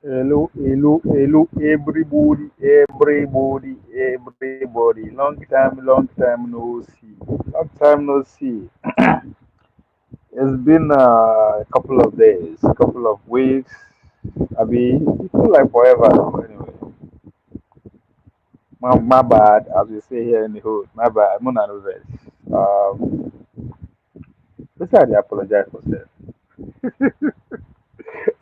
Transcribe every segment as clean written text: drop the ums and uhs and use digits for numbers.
Hello, hello, hello, everybody. Long time no see. Long time no see. It's been a couple of days, a couple of weeks. I mean, it feel like forever. Anyway, my bad, as we say here in the hood. My bad. I'm not nervous. Um, let's I apologize for that.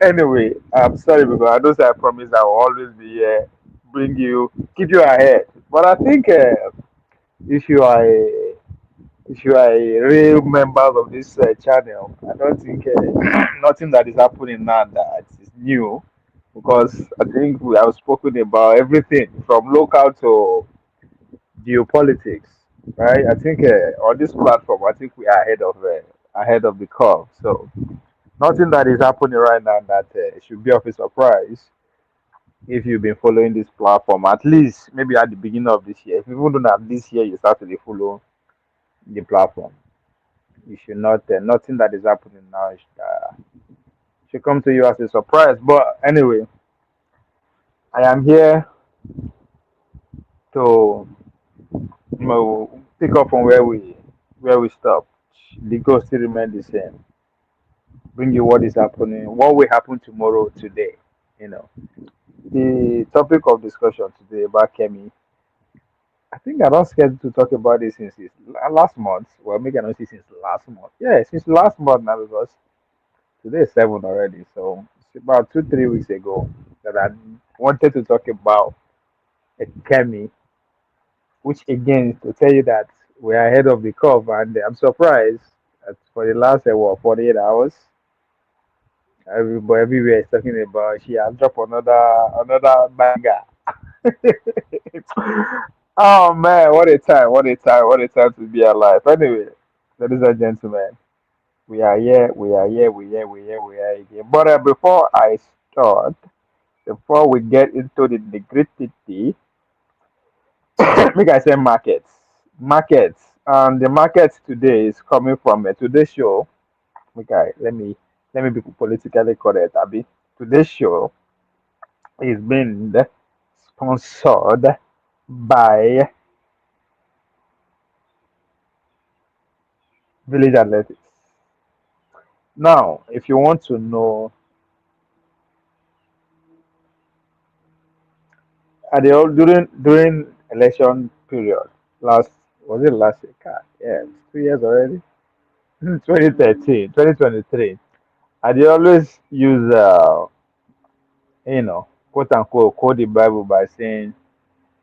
Anyway, I'm sorry because I know that I promise I will always be here, bring you, keep you ahead. But I think if you are a, if you are a real member of this channel, I don't think nothing that is happening now that is new because I think we have spoken about everything from local to geopolitics, right? I think on this platform, I think we are ahead of the curve. So nothing that is happening right now that should be of a surprise if you've been following this platform. At least maybe at the beginning of this year. If you even don't have this year, you start to dey follow the platform. You should not nothing that is happening now should come to you as a surprise. But anyway, I am here to pick up on where we stopped. The goal still remain the same. Bring you what is happening, what will happen tomorrow, today. You know, the topic of discussion today about Kemi. I think I don't scared to talk about this since last month. Well, maybe I don't see since last month. Yeah, since last month now because today is 7 already. So it's about 2 3 weeks ago that I wanted to talk about a Kemi, which again is to tell you that we are ahead of the curve, and I'm surprised that for the last 48 hours, everybody everywhere is talking about she has dropped another banger. Oh man, what a time! What a time! What a time to be alive. Anyway, ladies and gentlemen, we are here. We are here. We are again. But before I start, before we get into the nitty-gritty, make I say markets, and the market today is coming from today's show. Okay, let me be politically correct. Abi, today's show is being sponsored by Village Athletics. Now, if you want to know, during election period, last was it last year? God, yeah, it's 2 years already. 2013, 2023. I dey always use quote unquote quote the Bible by saying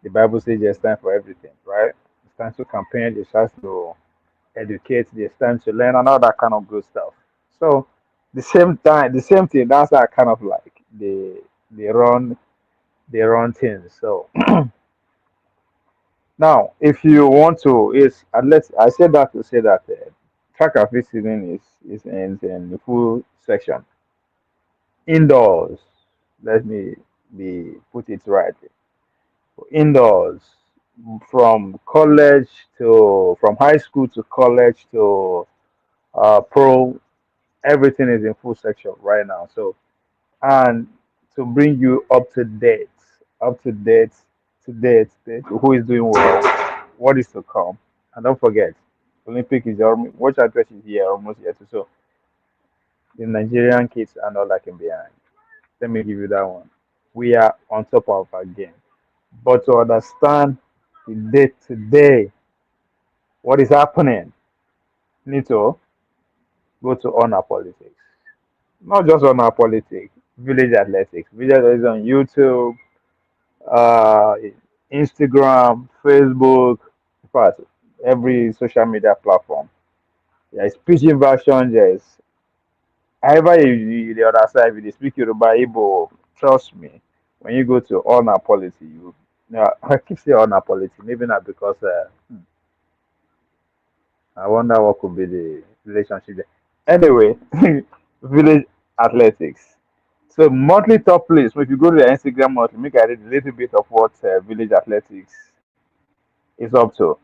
the Bible says there's time for everything, right? It's time to campaign, it's time to educate, there's time to learn and all that kind of good stuff. So the same thing, that's how I kind of like they run things. So now, if you want to, is unless I said that to say that track and field season is in the full section indoors. Let me be put it right. Indoors, from high school to college to pro, everything is in full section right now. So and to bring you up to date, who is doing well, what is to come. And don't forget, Olympic is watch address is here almost here too. So the Nigerian kids are not lacking behind. Let me give you that one. We are on top of our game. But to understand the day today, what is happening, you need to go to honor politics. Not just honor politics, village athletics. Village athletics on YouTube, uh, Instagram, Facebook, in fact, every social media platform. There is pidgin version, there's however the other side, if you speak Yoruba, Igbo, trust me, when you go to honor policy, I keep saying honor policy, maybe not because I wonder what could be the relationship there. Anyway, village athletics. So monthly top place. So if you go to the Instagram monthly, make I read a little bit of what village athletics is up to.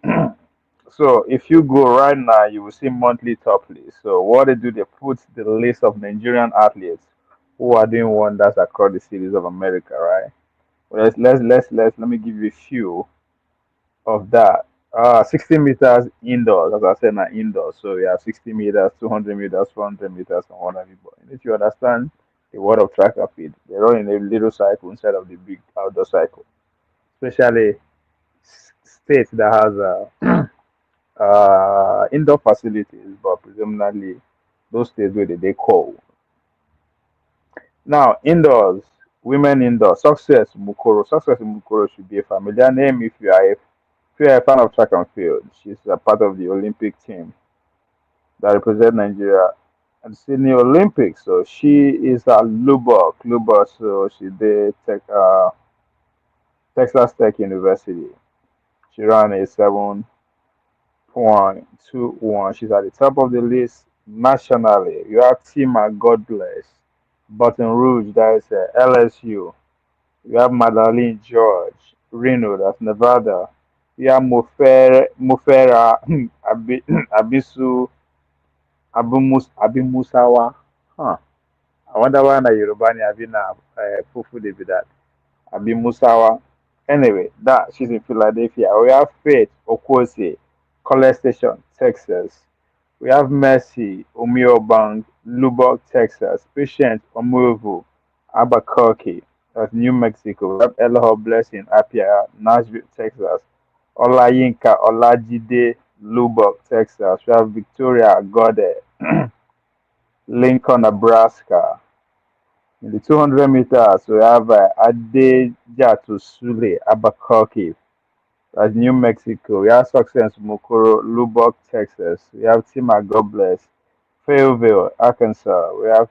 So if you go right now, you will see monthly top list. So what they do, they put the list of Nigerian athletes who are doing wonders across the cities of America, right? Well, let me give you a few of that. 60 meters indoors, as I said, now indoors. So we have 60 meters, 200 meters, 400 meters, and what have you. But if you understand the word of track and field, they run in a little cycle instead of the big outdoor cycle. Especially states that has indoor facilities, but predominantly those states where they call. Now, indoors, women indoors, Success Mukoro. Success Mukoro should be a familiar name if you are a fan of track and field. She's a part of the Olympic team that represent Nigeria at the Sydney Olympics. So she is a Lubbock. So she did Texas Tech University. She ran a 7.21. She's at the top of the list nationally. You have Tima, God bless. Baton Rouge, that is LSU. You have Madeline George, Reno, that's Nevada. You have Mufera Abisu Abimusawa. Huh. I wonder why na Yoruba ni abi na Fufu de be that. Abimusawa. Anyway, that she's in Philadelphia. We have Faith Okwose, College Station, Texas. We have Mercy Omiobang, Lubbock, Texas. Patient Omuvu, Albuquerque, that's New Mexico. We have Elohim Blessing Apia, Nashville, Texas. Olayinka Olajide, Lubbock, Texas. We have Victoria Gode, Lincoln, Nebraska. In the 200 meters, we have Adejatu Sule, Albuquerque, that's New Mexico. We have Success Mukoro, Lubbock, Texas. We have Tima Gobles, Fayetteville, Arkansas. We have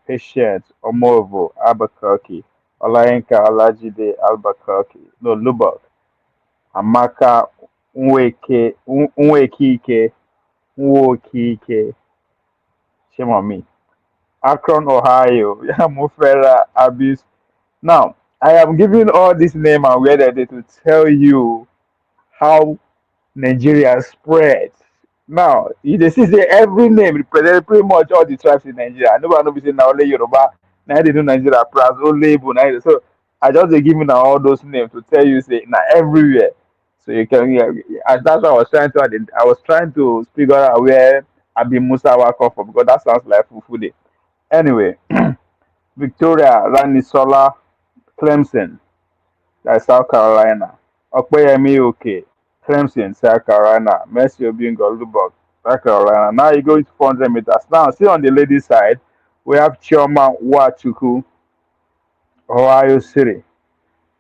Patient Omovo, Albuquerque. Olayinka Olajide, Albuquerque. No, Lubbock. Amaka Nwekike, Nwokike. Shame on me. Akron, Ohio. Yeah, Mufera Abis. Now, I am giving all this name and where they to tell you how Nigeria spread. Now, you dey see say every name represent pretty much all the tribes in Nigeria. Nobody know be say na only Yoruba, na they do Nigeria plus only Igbo, na so I just dey give you na all those names to tell you say na everywhere. So you can yeah, and that's what I was trying to I was trying to figure out where Abi Musawa come from because that sounds like Fufu Day. Anyway, Victoria, Ranisola, Clemson, that's South Carolina. Okpeyemi Oke, Clemson, South Carolina. Mercy Obingo, Lubbock, South Carolina. Now you go to 400 meters. Now, see on the ladies' side, we have Chioma Wachuku, Ohio City.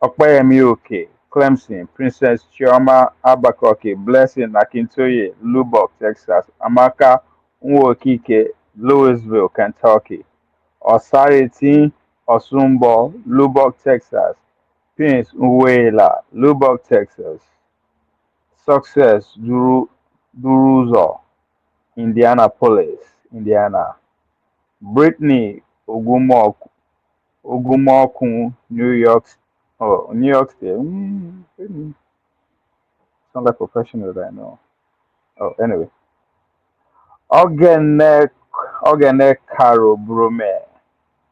Okpeyemi Oke, Clemson, Princess Chioma Abakoke, Blessing Akintoye, Lubbock, Texas. Amaka Nwokike, Louisville, Kentucky. Osariti Osumbo, Lubbock, Texas. Prince Uwela, Lubbock, Texas. Success Duruzo, Indianapolis, Indiana. Brittany Ogumokun, New York State. Sound like professional that I know. Oh, anyway. Ogene Ogene Caro Brume.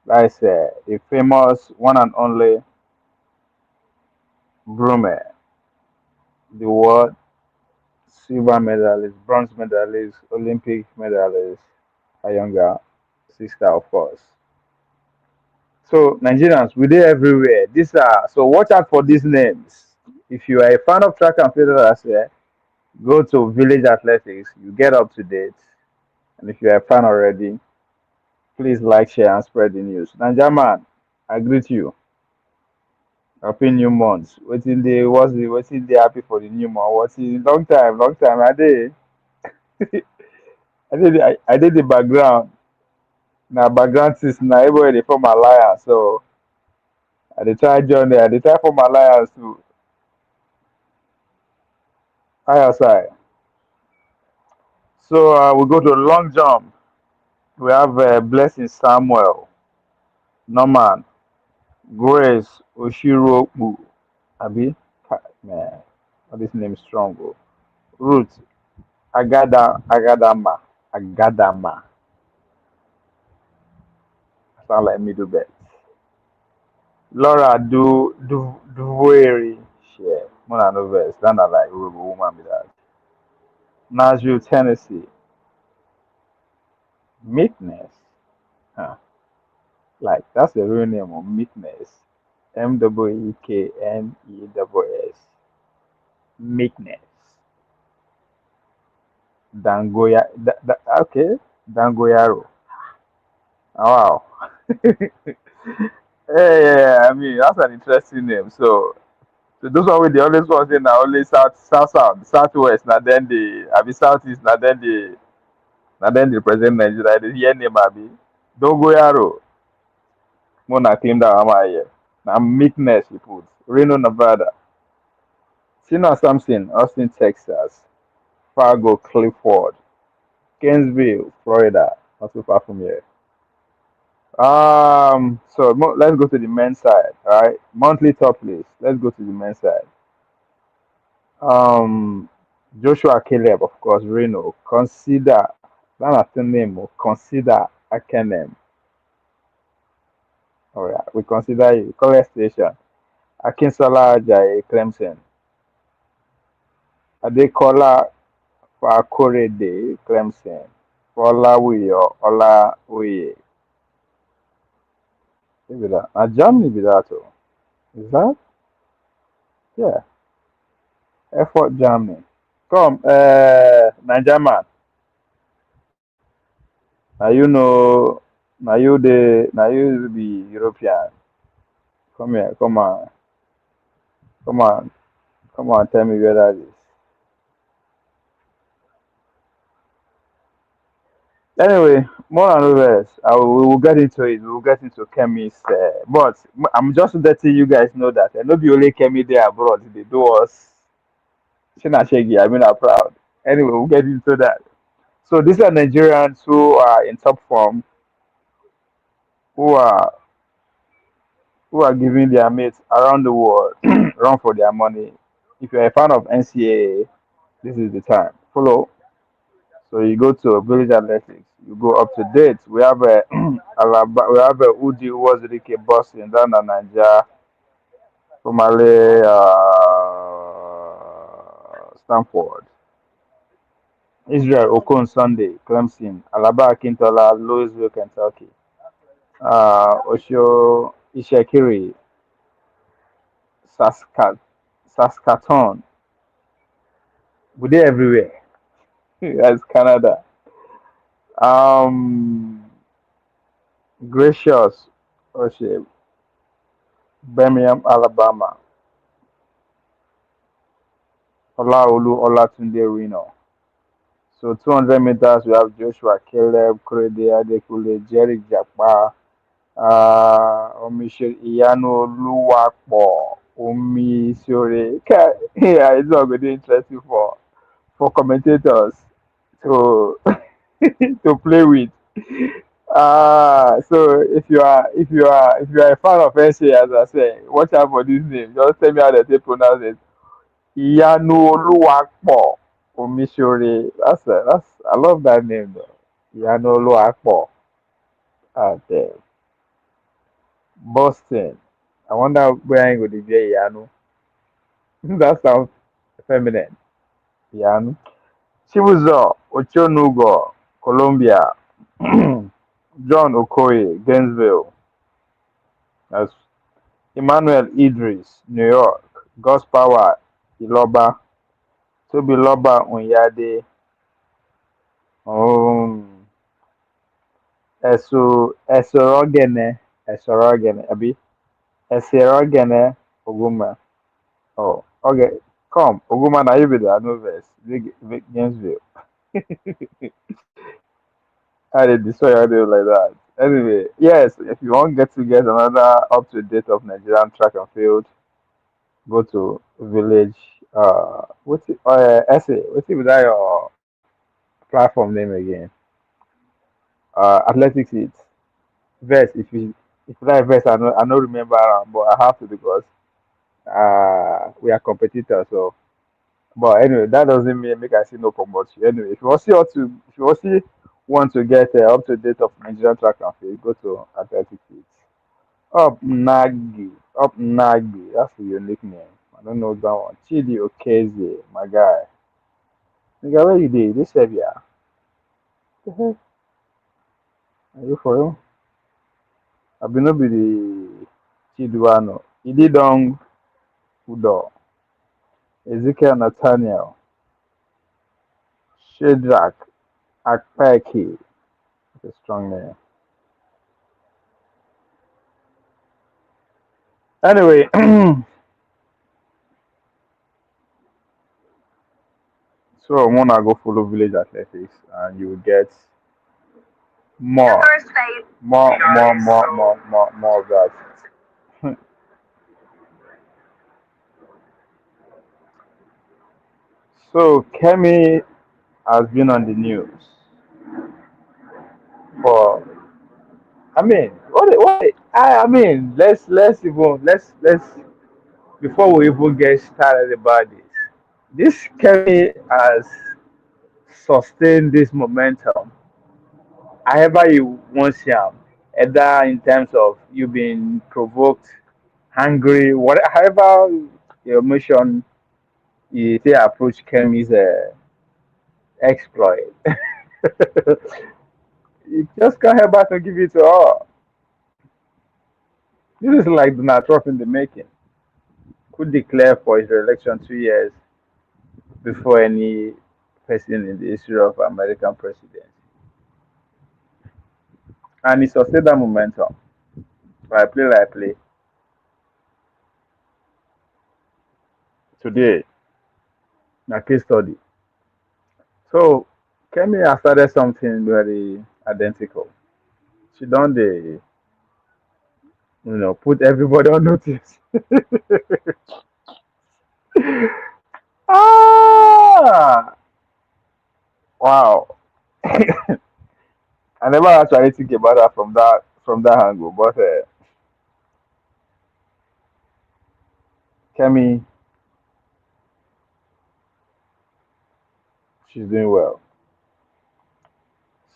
That's a famous one and only Brume. The world silver medalist, bronze medalist, Olympic medalist, a younger sister, of course. So Nigerians, we there everywhere. These are so watch out for these names. If you are a fan of track and field, as well, go to Village Athletics. You get up to date, and if you are a fan already, please like, share, and spread the news. Niger man, I greet you. Happy new month. What's in the happy for the new month? What's in long time. I did the background. Now background is now everybody dey form alliance. So I dey try join there. I dey try form alliance to higher side. So we go to long jump. We have Blessing Samuel, Norman, Grace Oshiroku. Abi, man, all this name is strong. Oh. Ruth Agadama. Agadama. Sound like middle bet. Laura do share. Mona no verse. That not like Robo woman be that. Nashville, Tennessee. Meekness. Huh. Like that's the real name of Meekness. Meekness. Meekness. Dangoya. Okay. Dangoyaro. Oh, wow. Yeah, I mean that's an interesting name. So those are with the always one thing now only southwest. Now then the I be southeast. Now then the president Nigeria. The hear name abi. Dongoyaro. Mona claim that I'm here. Now meekness he put. Reno, Nevada. Sina Sampson, Austin, Texas. Fargo, Clifford. Gainesville, Florida. Not too far from here. Let's go to the men's side. All right, monthly top list. Let's go to the men's side. Um, Joshua Caleb, of course, Reno. Consider that's the name. Consider Akenem. All right, we consider you. College Station. Akinsola Ajayi, Clemson. Adekola Fakorede, Clemson. Olawiyo Olawiye. Maybe that. Germany be that too. Is that? Yeah. Effort Germany. Come, Niger. Now you know, now you be European. Come here, come on, come on, tell me where that is. Anyway, more and less, we will get into it. We will get into chemists, but I'm just letting you guys know that not be only chemi there abroad. They do us Shina Shaggy. I mean, I'm proud. Anyway, we'll get into that. So these are Nigerians who are in top form, who are who are giving their mates around the world run for their money. If you're a fan of NCAA, this is the time. Follow. So you go to Village Athletics, you go up to date. We have a we have a Udi Wazirike Boston down in Nigeria, Somali, Stanford, Israel Okon Sunday, Clemson, Alaba Akintola, Louisville, Kentucky, Osho Ishekiri, Saskatoon. We they everywhere. That's Canada. Um, Gracious, Osho, Birmingham, Alabama. Olaolu Olatunde Reno. So 200 meters, we have Joshua Caleb, Korede Adekule, Jerry Japa, Omisho Iyanu Oluwapo, Omi Sore. Yeah, it's not going to be interesting for commentators to to play with. So if you are a fan of NCA, as I say, watch out for this name. Just tell me how they pronounce it. Ìyanu Olúwapọ̀ Omiṣore. That's I love that name though. Ìyanu Olúwapọ̀ at Boston. I wonder where I'm going to be Ìyanu. That sounds feminine. Ìyanu. Chibuzo Ochonugo, Colombia. John Okoye, Gainesville. That's Emmanuel Idris, New York. Gus Power, Iloba. Tobi Loba Onyade. Um, Esorogene, Abi, Esorogene, Oguma. Oh, okay. Come, Oguma, now you be the Anoves, Big Gainesville. I did destroy your name like that. Anyway, yes, if you want to get another up to date of Nigerian track and field, go to Village. What's it? Essay. What's it with that your platform name again? Athletics Heat. Verse. If you like verse, I don't remember, but I have to because we are competitors. So, but anyway, that doesn't mean make I see no promote you. Anyway, if you want to see Want to get up to date of Nigerian track and field, go to Athletic Kids. Up Nagi, that's a unique name. I don't know that one. Chidi Okeze, my guy. Nigga, where you did? This Serbia. The heck? Are you for real? I be no be the Chiduano. Ididong Udo. Ezekiel Nathaniel. Shadrach Akpeki. That's a strong name. Anyway, so I wanna go follow village athletics and you will get more, more of that. So Kemi has been on the news for. I mean, let's before we even get started about this. This Kemi has sustained this momentum. However, you want him, either in terms of you being provoked, angry, whatever, however your emotion you say approach Kemi's exploit. You just can't help but to give it to her. This is like Donald Trump in the making. Could declare for his re-election 2 years before any person in the history of American presidency. And he sustained that momentum. Like play. Today, a case study. So, Kemi has started something very identical. She done the, put everybody on notice. Ah, wow. I never actually think about that from that angle, but Kemi, she's doing well.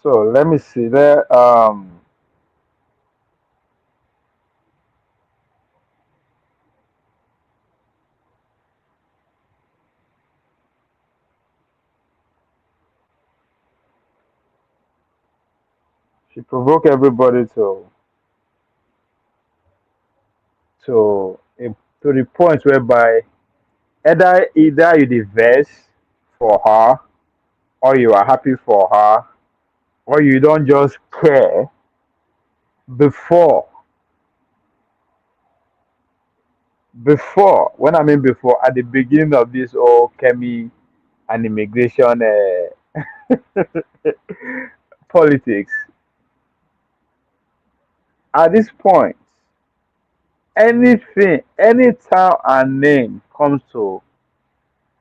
So let me see there. She provoked everybody to a, to the point whereby either you diverse for her, or you are happy for her, or you don't just care. Before, when I mean before, at the beginning of this whole Kemi and immigration politics, at this point, any town and name comes to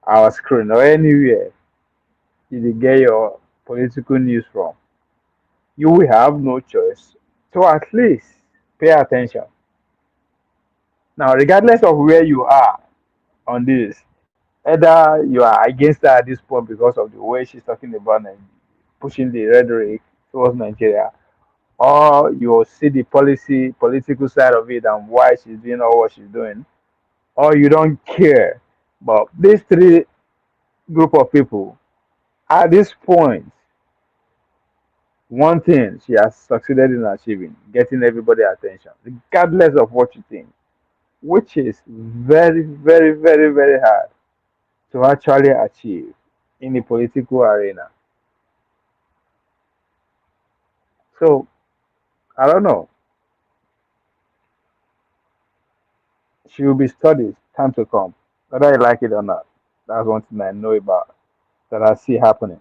our screen or anywhere you dey get your political news from, you will have no choice to at least pay attention. Now, regardless of where you are on this, either you are against her at this point because of the way she's talking about and pushing the rhetoric towards Nigeria, or you see the political side of it and why she's doing all what she's doing, or you don't care. But these three group of people, at this point, one thing she has succeeded in achieving, getting everybody attention, regardless of what you think, which is very, very, very, very hard to actually achieve in the political arena. So I don't know. She will be studied time to come, whether I like it or not. That's one thing I know about that I see happening.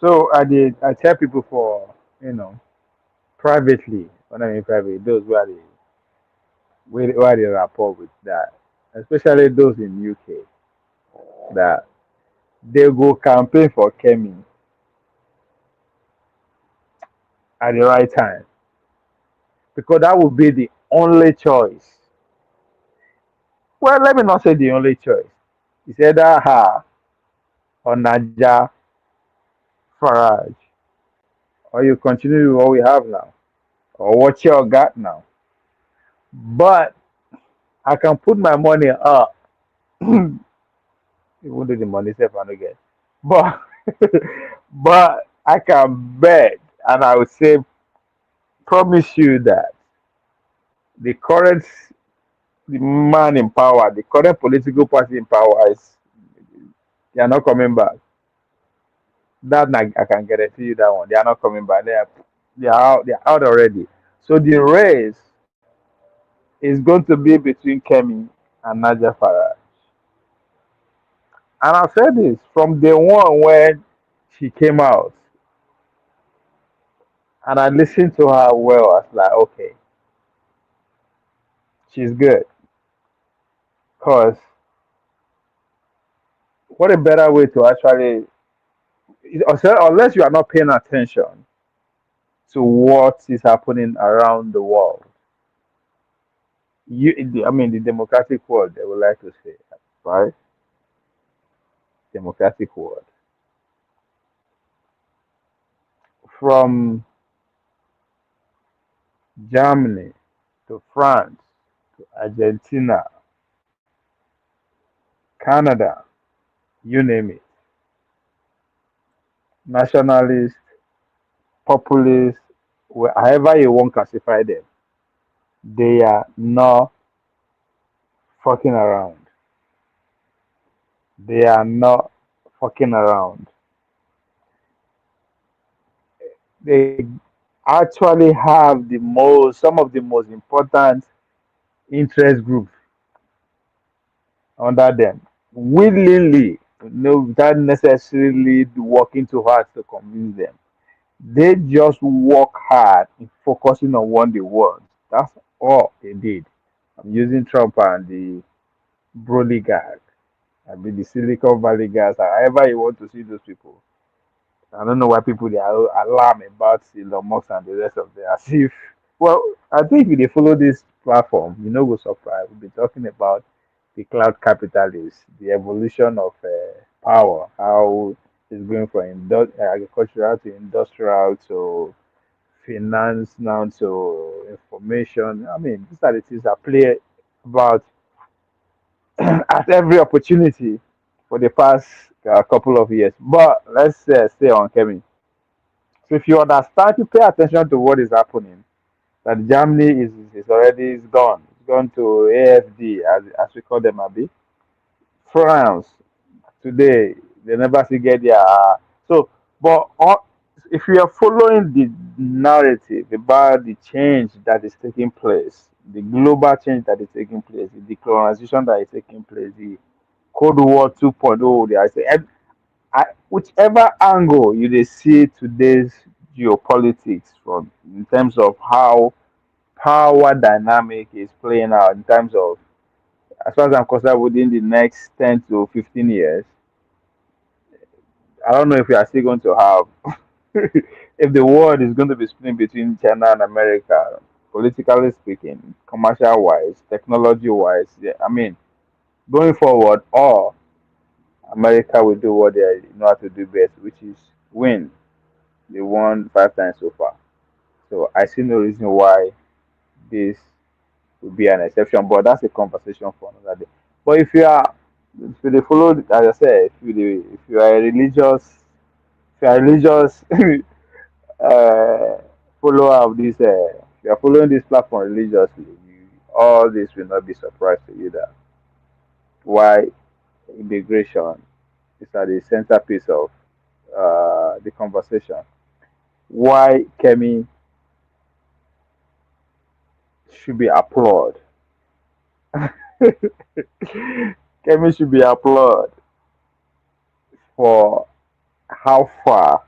So I tell people for privately, when I mean private, those where they rapport with that, especially those in UK, that they go campaign for Kemi at the right time, because that would be the only choice. Well, let me not say the only choice. It's either her or Naja Farage, or you continue with what we have now, or what you got now. But I can put my money up, even though the money self I don't get. But but I can bet, and I would say promise you that the current the man in power, the current political party in power is they are not coming back. I can guarantee you that one. They are not coming back. They are out. They are out already. So the race is going to be between Kemi and Naja Farah. And I've said this from day one when she came out, and I listened to her well. I was like, okay, she's good. Cause what a better way to actually, unless you are not paying attention to what is happening around the world. I mean, the democratic world, they would like to say, right? Democratic world. From Germany to France to Argentina, Canada, you name it. Nationalists, populists, however you want to classify them, they are not fucking around. They are not fucking around. They actually have some of the most important interest groups under them willingly, without necessarily working too hard to convince them. They just work hard in focusing on what they want. That's all they did. I'm using Trump and the Broly guys. I mean the Silicon Valley guys, however you want to see those people. I don't know why people they are alarmed about Elon Musk and the rest of them. As if, well, I think if they follow this platform, go surprise. We'll be talking about the cloud capitalists, the evolution of power, how it's going from agricultural to industrial to finance now to information. I mean, these are the things that play about at every opportunity for the past couple of years. But let's stay on Kemi. So if you understand, you pay attention to what is happening. That Germany is already is gone. It's gone to AFD as we call them, Abi. France today they never see get there. So, but if you are following the narrative about the change that is taking place, the global change that is taking place, the decolonization that is taking place, the Cold War 2.0, I say, whichever angle you dey see today's geopolitics from in terms of how power dynamic is playing out in terms of as far as I'm concerned within the next 10 to 15 years, I don't know if we are still going to have if the world is going to be split between China and America, politically speaking, commercial wise, technology wise, yeah, I mean, going forward, or America will do what they know how to do best, which is win. They won 5 times so far. So I see no reason why this will be an exception, but that's a conversation for another day. But if you dey follow, as I said, if you are a if you are a religious uh, follower of this, if you are following this platform religiously, all this will not be surprise to you that why immigration is at the centerpiece of the conversation. Why Kemi should be applauded. Kemi should be applauded for how far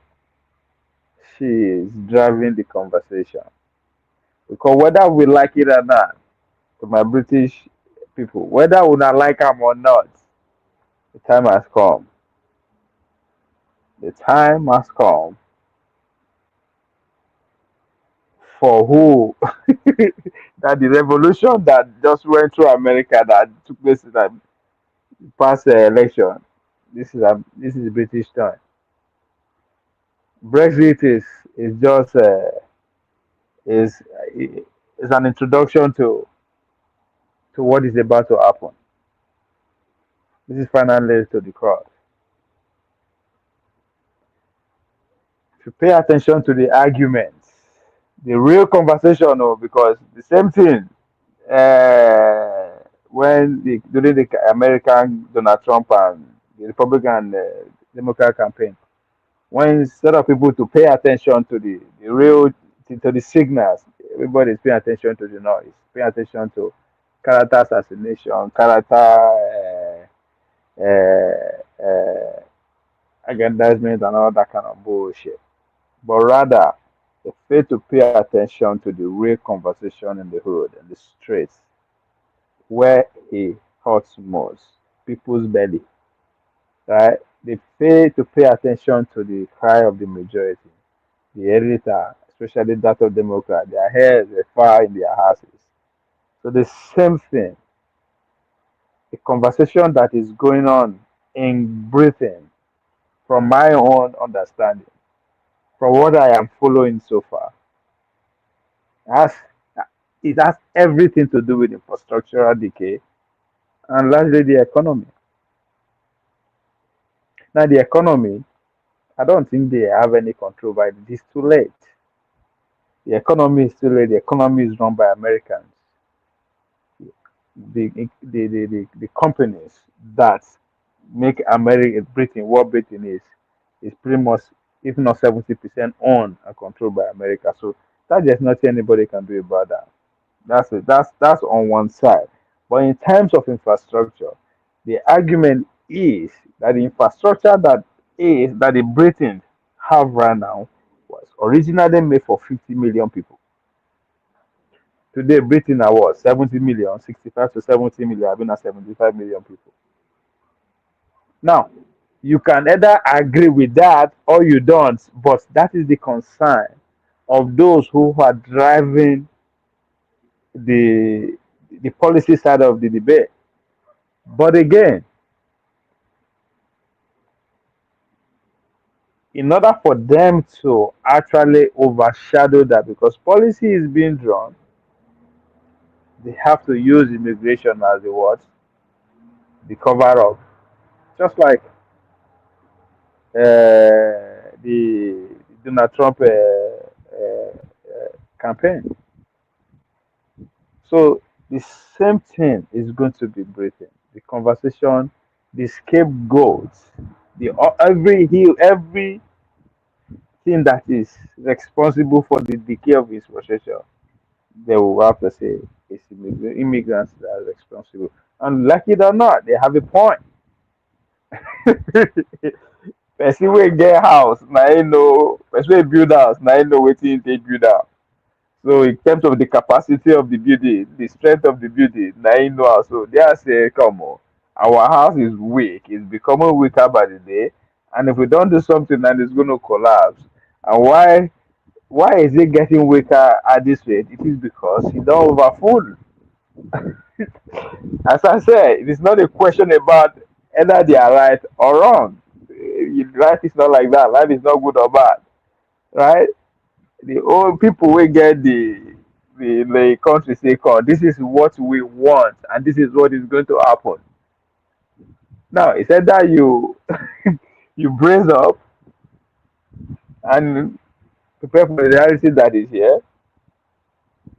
she is driving the conversation. Because whether we like it or not, to my British people, whether we not like them or not, the time has come. The time has come for who that the revolution that just went through America that took place in the past election. This is British time. Brexit is just is is an introduction to what is about to happen. This is finally to the cross. If you pay attention to the arguments, the real conversation, oh, because the same thing when during the American Donald Trump and the Republican Democrat campaign, when instead of people to pay attention to the real to the signals, everybody is paying attention to the noise, paying attention to character assassination, character aggrandizement, and all that kind of bullshit. But rather, they fail to pay attention to the real conversation in the hood and the streets where it hurts most people's belly, right? They fail to pay attention to the cry of the majority, the editor, especially that of Democrat. Their heads are far in their houses. So the same thing, the conversation that is going on in Britain, from my own understanding, from what I am following so far, has it has everything to do with infrastructural decay and largely the economy. Now the economy, I don't think they have any control, but it is too late. The economy is too late. The economy is run by Americans. The companies that make America Britain what Britain is pretty much, if not 70% owned and controlled by America. So that there's nothing anybody can do about that. That's it. That's on one side. But in terms of infrastructure, the argument is that the infrastructure that the Britain have right now was originally made for 50 million people. Today, Britain are what, 70 million, 65 to 70 million, I've been at 75 million people. Now, you can either agree with that or you don't, but that is the concern of those who are driving the the policy side of the debate. But again, in order for them to actually overshadow that, because policy is being drawn, they have to use immigration as the what, the cover up, just like the Donald Trump campaign. So the same thing is going to be Britain. The conversation, the scapegoats, the everything that is responsible for the decay of his profession, they will have to say it's immigrants that are responsible. And like it or not, they have a point. Person wey get house, na him know. Person wey build house, na him know wetin they build house. So in terms of the capacity of the building, the strength of the building, na him know how. So they are say, come on, our house is weak. It's becoming weaker by the day, and if we don't do something, then it's going to collapse. And why is it getting weaker at this rate? It is because he don't overfull. As I said, it is not a question about either they are right or wrong. Life is not like that. Life is not good or bad, right? The old people will get the country say, "God, this is what we want, and this is what is going to happen." Now, it's either you you brace up and prepare for the reality that is here,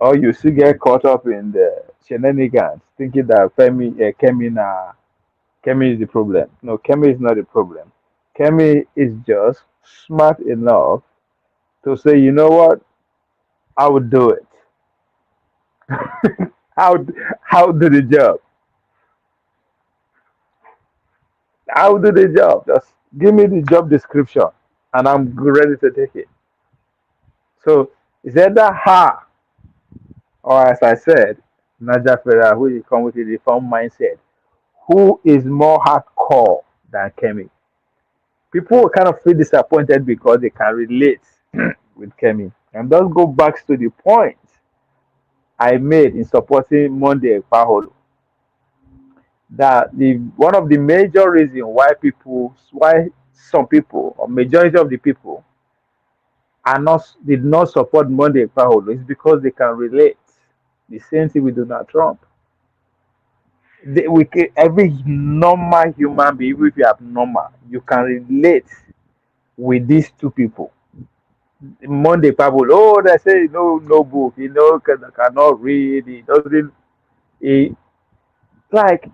or you still get caught up in the shenanigans, thinking that Kemi is the problem. No, Kemi is not the problem. Kemi is just smart enough to say, you know what, I would do it. How how do the job? How do the job? Just give me the job description, and I'm ready to take it. So it's either her or, as I said, Naja Ferrer, who is come with a reform mindset, who is more hardcore than Kemi. People kind of feel disappointed because they can relate with Kemi. And let's go back to the point I made in supporting Monday Ekpaholo, that the one of the major reasons why some people or majority of the people are not did not support Monday Ekpaholo is because they can relate. The same thing with Donald Trump. Every normal human being, even if you are abnormal, you can relate with these two people. Monday Ekpaholo, oh, they say no book, cannot read, he doesn't. He, like,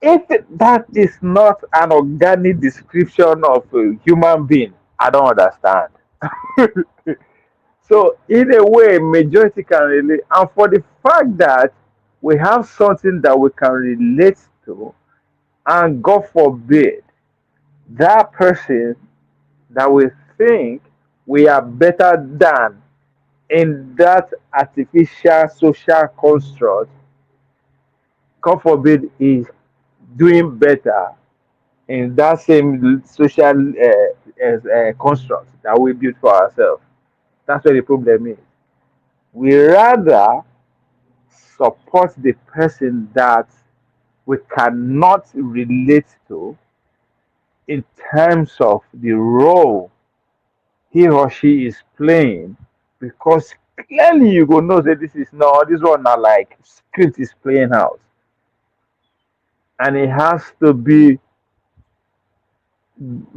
if that is not an organic description of a human being, I don't understand. So in a way, majority can relate, and for the fact that we have something that we can relate to, and God forbid that person that we think we are better than in that artificial social construct, God forbid, is doing better in that same social construct that we built for ourselves. That's where the problem is. We rather support the person that we cannot relate to in terms of the role he or she is playing, because clearly you go know that this one not like script is playing out, and it has to be.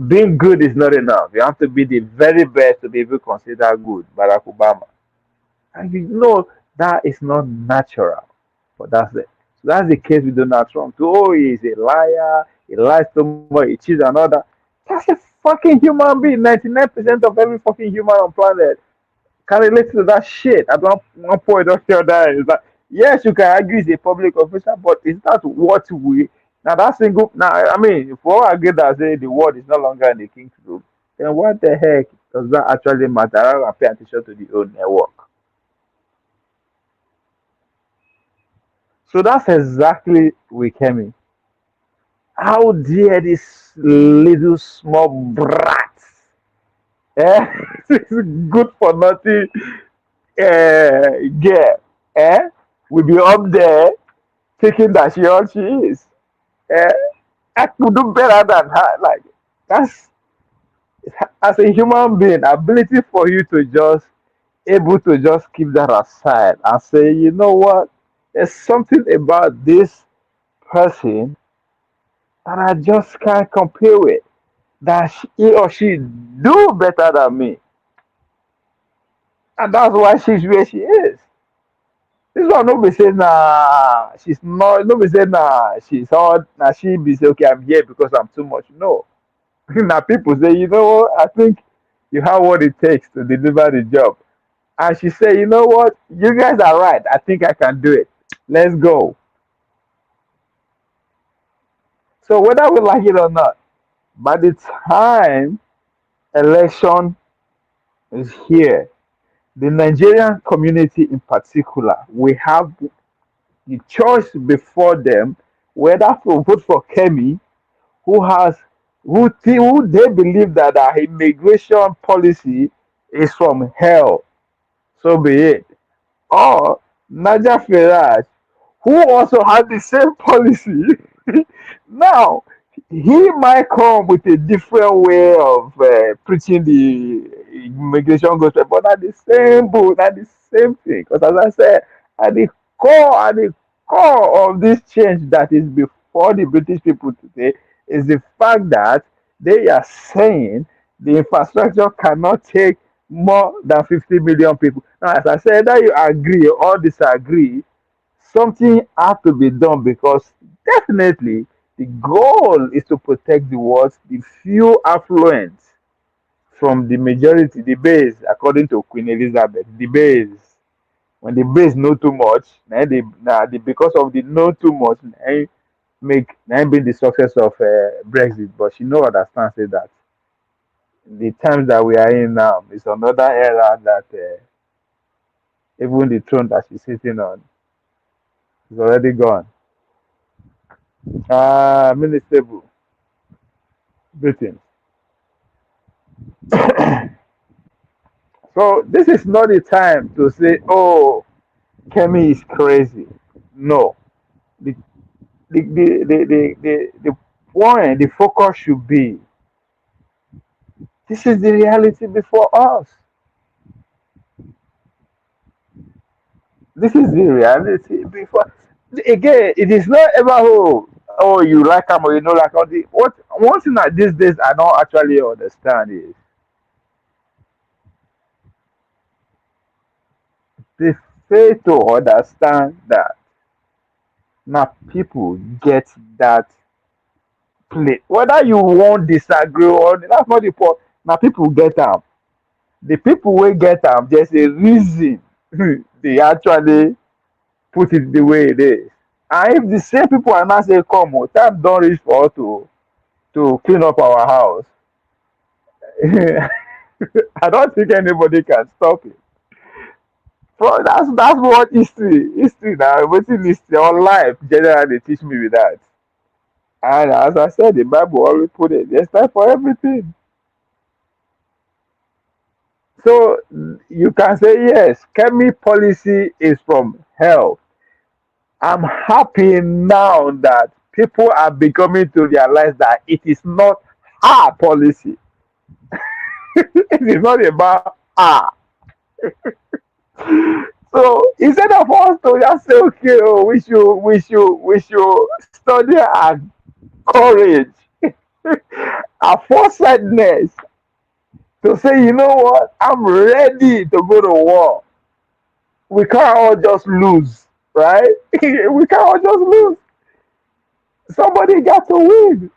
Being good is not enough. You have to be the very best to be able to consider good, Barack Obama. And you know that is not natural. But that's it. So that's the case with Donald Trump. Oh, he's a liar. He lies too much. He cheats another. That's a fucking human being. 99% of every fucking human on planet can relate to that shit at one point or the other. Is that, yes, you can argue he's a public officer, but is that what we now that single now I mean if we all agree that say the world is no longer in the king's group, then what the heck does that actually matter? I don't pay attention to the old network. So that's exactly we came in. How dare this little small brat, eh? This good for nothing girl, eh? Will be up there thinking that she all she is. Eh? I could do better than her. Like, that's, as a human being, ability for you to just able to just keep that aside and say, you know what, there's something about this person that I just can't compare with. That he or she do better than me, and that's why she's where she is. This one no be say nah, she's not. No be say nah, she's hard. Nah, she be say okay, I'm here because I'm too much. No, now people say, you know what? I think you have what it takes to deliver the job. And she said, you know what? You guys are right. I think I can do it. Let's go. So whether we like it or not, by the time election is here, the Nigerian community in particular, we have the choice before them whether to vote for Kemi, who has who they believe that our immigration policy is from hell. So be it. Or Naja Farage, who also had the same policy. Now, he might come with a different way of preaching the immigration gospel, but at the same book, at the same thing. Because as I said, at the at the core of this change that is before the British people today is the fact that they are saying the infrastructure cannot take more than 50 million people. Now, as I said, that you agree or disagree, something has to be done, because definitely the goal is to protect the world, the few affluent from the majority, the base, according to Queen Elizabeth, the base. When the base know too much, because of the know too much, been the success of Brexit. But she no understand say that the times that we are in now is another era that even the throne that she's sitting on is already gone. Ministable, Britain. So this is not the time to say, "Oh, Kemi is crazy." No, the the point, the focus should be, this is the reality before us. This is the reality before. Again, it is not ever, oh, you like them or you don't like them. What one thing that these days I don't actually understand is they fail to understand that now people get that play. Whether you won't disagree or that's not the point. Now people get them. The people will get them. There's a reason they actually put it the way it is. And if the same people are not say, come, time don't reach for us to clean up our house, I don't think anybody can stop it. So that's what history now, waiting history or life generally teach me with that. And as I said, the Bible always put it, there's time for everything. So you can say yes, Kemi policy is from hell. I'm happy now that people are becoming to realize that it is not our policy. It is not about our. So instead of us to just say, okay, oh, we should study our courage, our foresightness to say, you know what, I'm ready to go to war. We can't all just lose, right? We can't all just lose. Somebody got to win.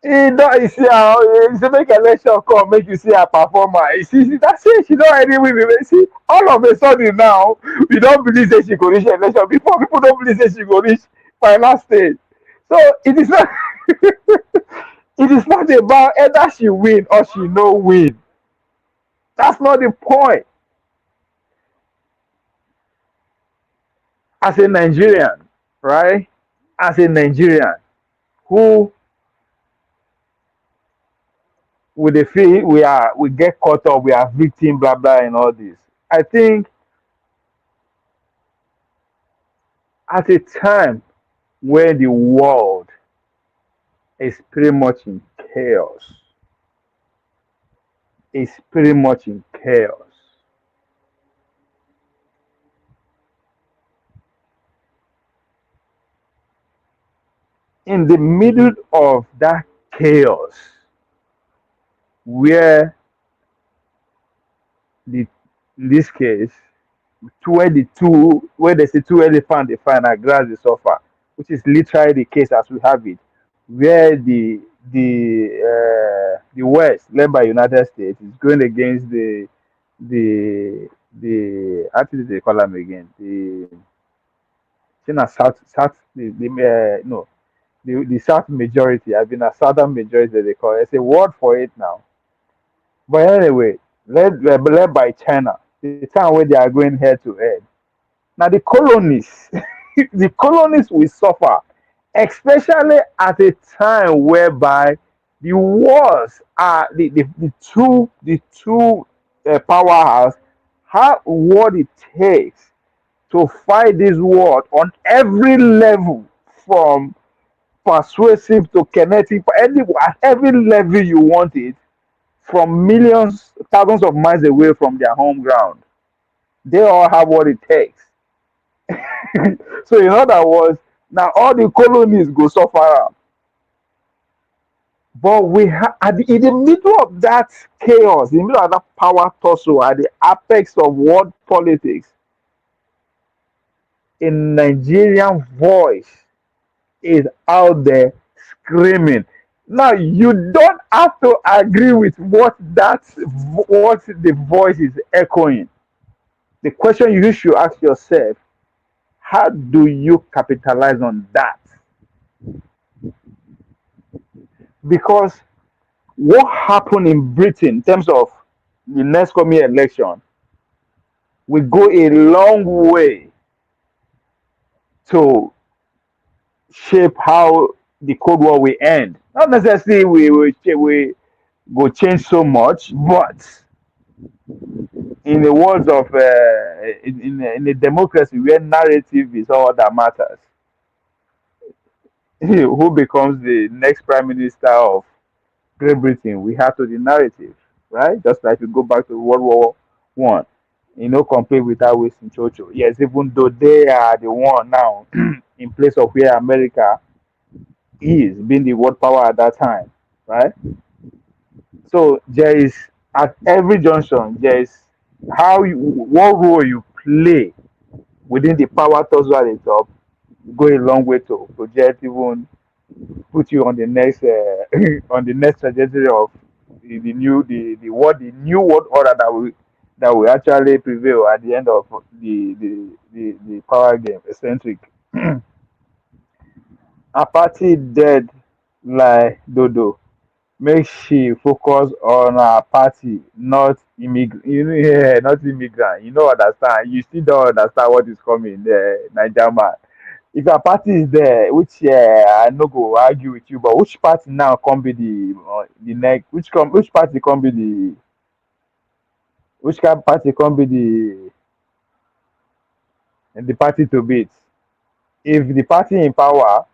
You see how you see make election come, make you see her performer. You see that's it. She don't already win. See, all of a sudden now, we don't believe that she go reach election. Before people don't believe that she go reach final stage. So it is not. It is not about either she win or she no win. That's not the point. As a Nigerian, right? As a Nigerian who with the feel we get caught up, we are victim, blah blah, and all this. I think at a time where the world is pretty much in chaos, is pretty much in chaos. In the middle of that chaos, where the in this case, where they say two elephants they find and grass they suffer, which is literally the case as we have it, where the West, led by United States, is going against the actually they call them again the South the no the South majority. I've been a Southern majority they call it. It's a word for it now. But anyway, led by China, the time where they are going head to head. Now the colonies, the colonies will suffer, especially at a time whereby the wars are the two powerhouse have what it takes to fight this war on every level, from persuasive to kinetic, at every level you want it, from millions, thousands of miles away from their home ground. They all have what it takes. So in other words, now all the colonies go suffer am. But in the middle of that chaos, in the middle of that power tussle, at the apex of world politics, a Nigerian voice is out there screaming. Now you don't have to agree with what the voice is echoing. The question you should ask yourself: how do you capitalize on that? Because what happened in Britain in terms of the next coming election will go a long way to shape how the Cold War will end. Not necessarily we go change so much, but in the words of in a democracy where narrative is all that matters, who becomes the next prime minister of Great Britain? We have to the narrative, right? Just like we go back to World War I. Compare without wasting Churchill. Yes, even though they are the one now in place of where America is being the world power at that time, right? So there is at every junction there is what role you play within the power tussle at the top go a long way to project even put you on the next on the next trajectory of the new world order that will actually prevail at the end of the power game eccentric. Apathy dead like dodo. Make she focus on her party, not immigrant. Yeah, not immigrant. You know, understand. You still don't understand what is coming there, Niger man. If your party is there, which I no go argue with you, but which party now come be the next? Which party come be which kind party come be the party to beat? If the party in power,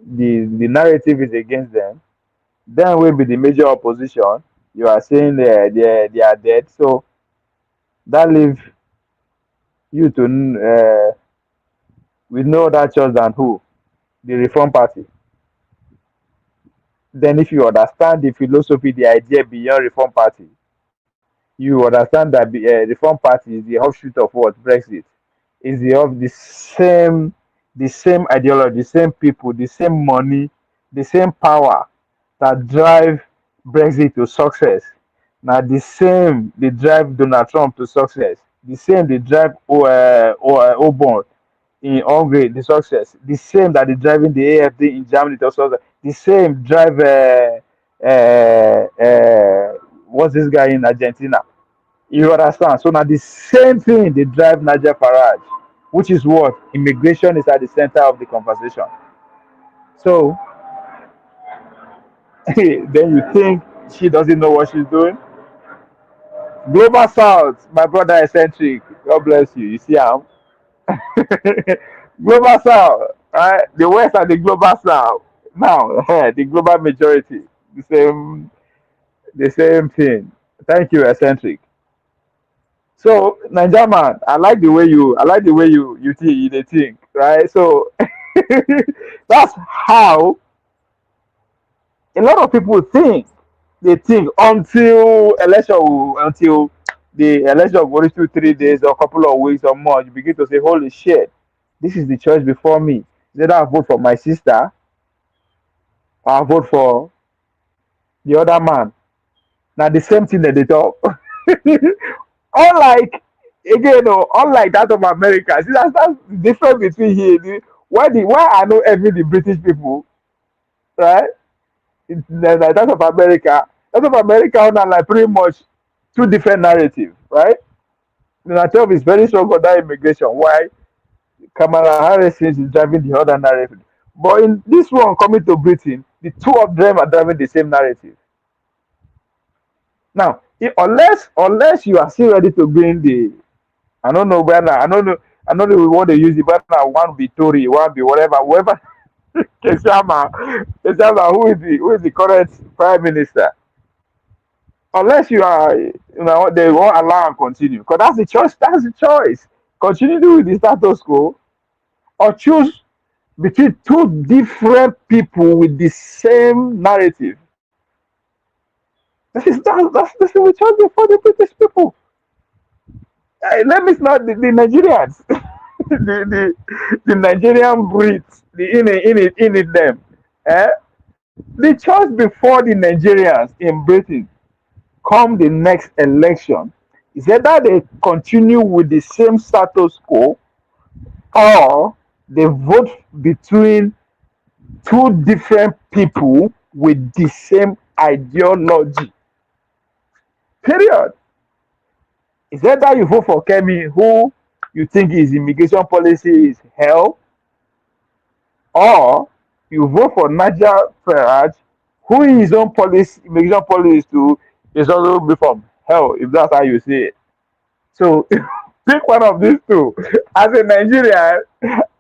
the narrative is against them, then will be the major opposition. You are saying they are dead, so that leave you to with no other choice than who? The Reform Party. Then, if you understand the philosophy, the idea beyond Reform Party, you understand that the Reform Party is the offshoot of what Brexit is the of the same ideology, the same people, the same money, the same power that drive Brexit to success. Now the same they drive Donald Trump to success. The same they drive Obon in Hungary the success. The same that they driving the AFD in Germany to success. The same drive what's this guy in Argentina? You understand? So now the same thing they drive Niger Farage, which is what immigration is at the center of the conversation. So then you think she doesn't know what she's doing? Global South, my brother eccentric. God bless you. You see how global South, right? The West and the global South. Now the global majority, the same thing. Thank you, eccentric. So Niger man, I like the way they think, right? So that's how a lot of people think. They think until the election go reach 2 3 days or a couple of weeks or more, you begin to say, "Holy shit, this is the choice before me. Either I vote for my sister or I vote for the other man." Now the same thing that they talk. Unlike again, unlike that of America, see that's the difference between here. Why I know every the British people, right? Like that of America, that of America are like pretty much two different narratives, right? The narrative is very strong on that immigration. Why Kamala Harris is driving the other narrative, but in this one coming to Britain, the two of them are driving the same narrative. Now, unless you are still ready to bring the I don't know whether I don't know what they use it, but now one be Tory, one be whatever, whoever Kesama, who is the current prime minister. Unless they won't allow and continue. Because that's the choice, that's the choice. Continue with the status quo or choose between two different people with the same narrative. This is the choice before the British people. Let me not the Nigerians. The Nigerian breeds, the in it them. Eh? The choice before the Nigerians in Britain come the next election is either they continue with the same status quo or they vote between two different people with the same ideology. Period. Is either you vote for Kemi, who you think his immigration policy is hell, or you vote for Nigel Farage, who in his own policy, immigration policy too, is also be from hell, if that's how you see it. So pick one of these two. As a Nigerian,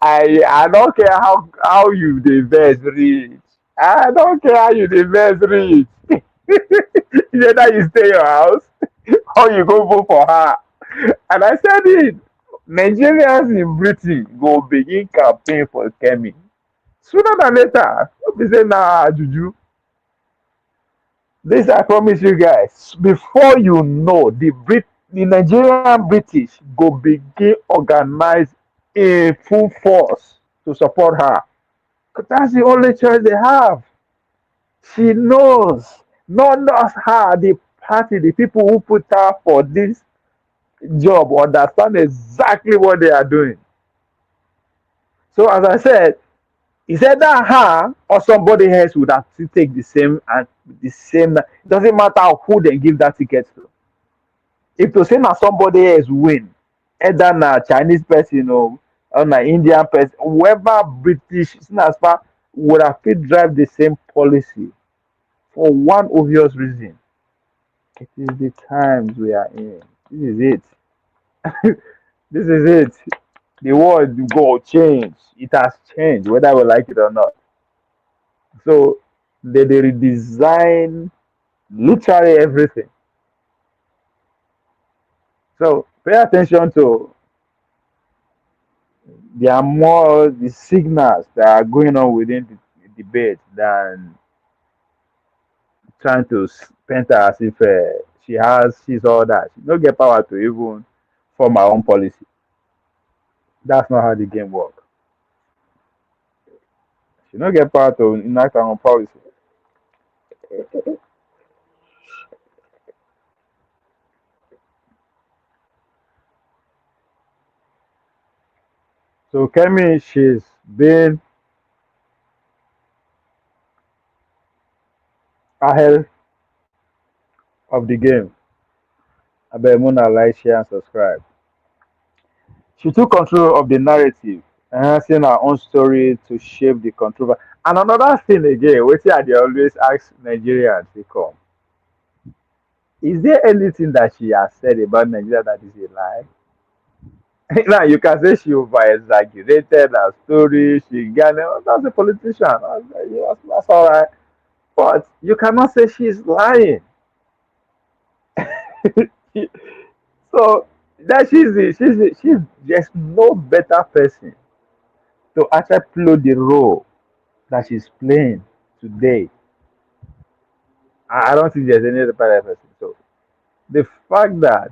I don't care how you the best reach. I don't care how you the best reach. Either you stay your house or you go vote for her. And I said it. Nigerians in Britain go begin campaign for Kemi. Sooner than later, no be say na juju. This I promise you guys. Before you know, the Nigerian British go begin organize a full force to support her. 'Cause that's the only choice they have. She knows, not just her, the party, the people who put her for this job understand exactly what they are doing. So as I said, he said that her or somebody else would have to take the same and the same. It doesn't matter who they give that ticket to. If to say na somebody else win, either na Chinese person or na Indian person, whoever British as far would have fit drive the same policy for one obvious reason. It is the times we are in. This is it. This is it. The world go change. It has changed, whether we like it or not. So they redesign literally everything. So pay attention to there are more the signals that are going on within the debate than trying to paint her as if she's all that. She don't get power to even form her own policy. That's not how the game works. She don't get power to enact her own policy. So Kemi, she's been ahead of the game. I bet Mona like, share, and subscribe. She took control of the narrative, enhancing her own story to shape the controversy. And another thing again, which I dey always ask Nigerians, they come. Is there anything that she has said about Nigeria that is a lie? Now you can say she over exaggerated her story, she got that's a politician. That's all right. But you cannot say she's lying. So that she's just no better person to actually play the role that she's playing today. I don't think there's any other better person. So the fact that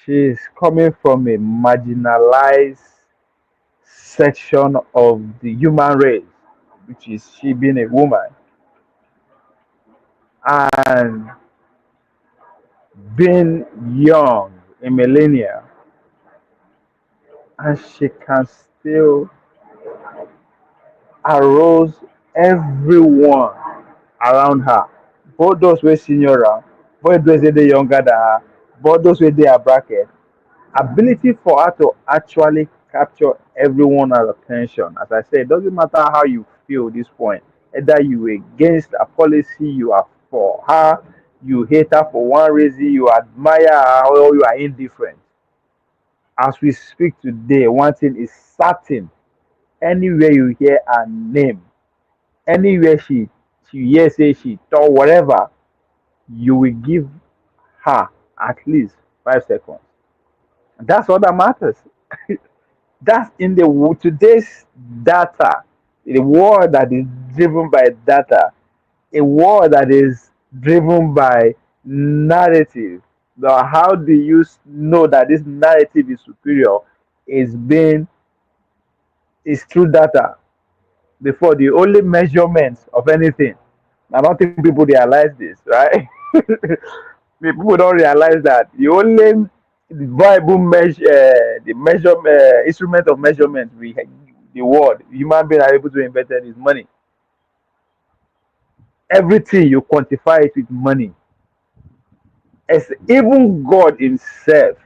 she's coming from a marginalized section of the human race, which is she being a woman, and being young, a millennial, and she can still arouse everyone around her. Both those were senior her, both those were younger than her, both those were their bracket. Ability for her to actually capture everyone's attention. As I said, it doesn't matter how you feel at this point. Either you against a policy, you are for her, you hate her for one reason, you admire her, or you are indifferent. As we speak today, one thing is certain. Anywhere you hear her name, anywhere she hear say she thought whatever, you will give her at least 5 seconds. That's all that matters. That's in today's data, a world that is driven by data, a world that is driven by narrative. Now, how do you know that this narrative is superior? Is being is through data. Before the only measurements of anything. I don't think people realize this, right? People don't realize that the only viable the measure instrument of measurement the world human beings are able to invent is money. Everything you quantify it with money. As even God Himself,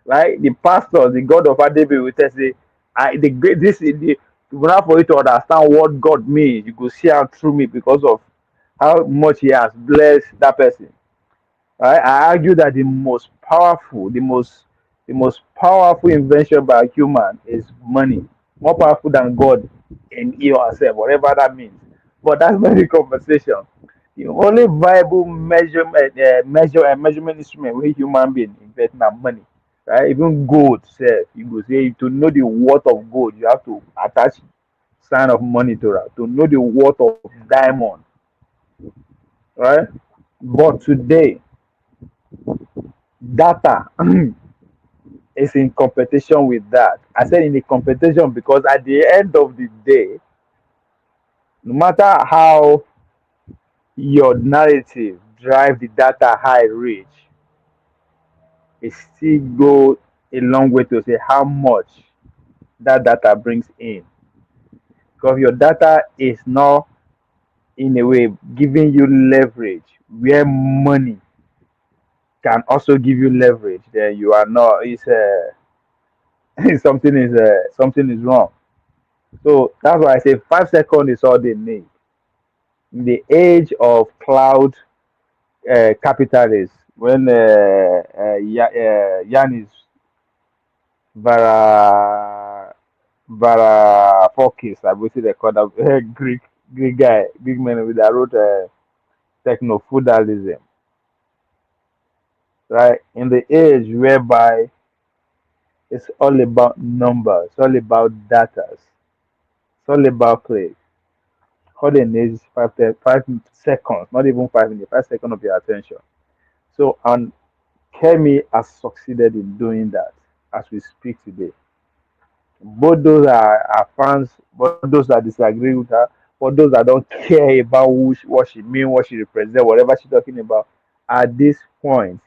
right? The pastor, the God of Adebe will tell say, I the great this is the In order for you to understand what God means, you go see am through me because of how much He has blessed that person. Right? I argue that the most powerful invention by a human is money, more powerful than God in he or herself, whatever that means. But that's not the conversation. The only viable measurement instrument we human being invest na money. Right? Even gold self, you go say to know the worth of gold, you have to attach sign of money to that. To know the worth of diamond, right? But today, data is in competition with that. I said in a competition because at the end of the day, no matter how your narrative drive the data high reach, it still go a long way to say how much that data brings in. Because your data is not in a way giving you leverage where money can also give you leverage, then you are not. It's something is wrong. So that's why I say 5 seconds is all they need. In the age of cloud capitalists, when Yanis Vara Varoufakis, I would say they call that Greek guy, Greek man with that wrote techno feudalism, right? In the age whereby it's all about numbers, it's all about data, it's all about clicks. All they need is 5 seconds, not even 5 minutes, 5 seconds of your attention. So, and Kemi has succeeded in doing that as we speak today. Both those are fans, both those that disagree with her, but those that don't care about what she means, what she represents, whatever she's talking about. At this point,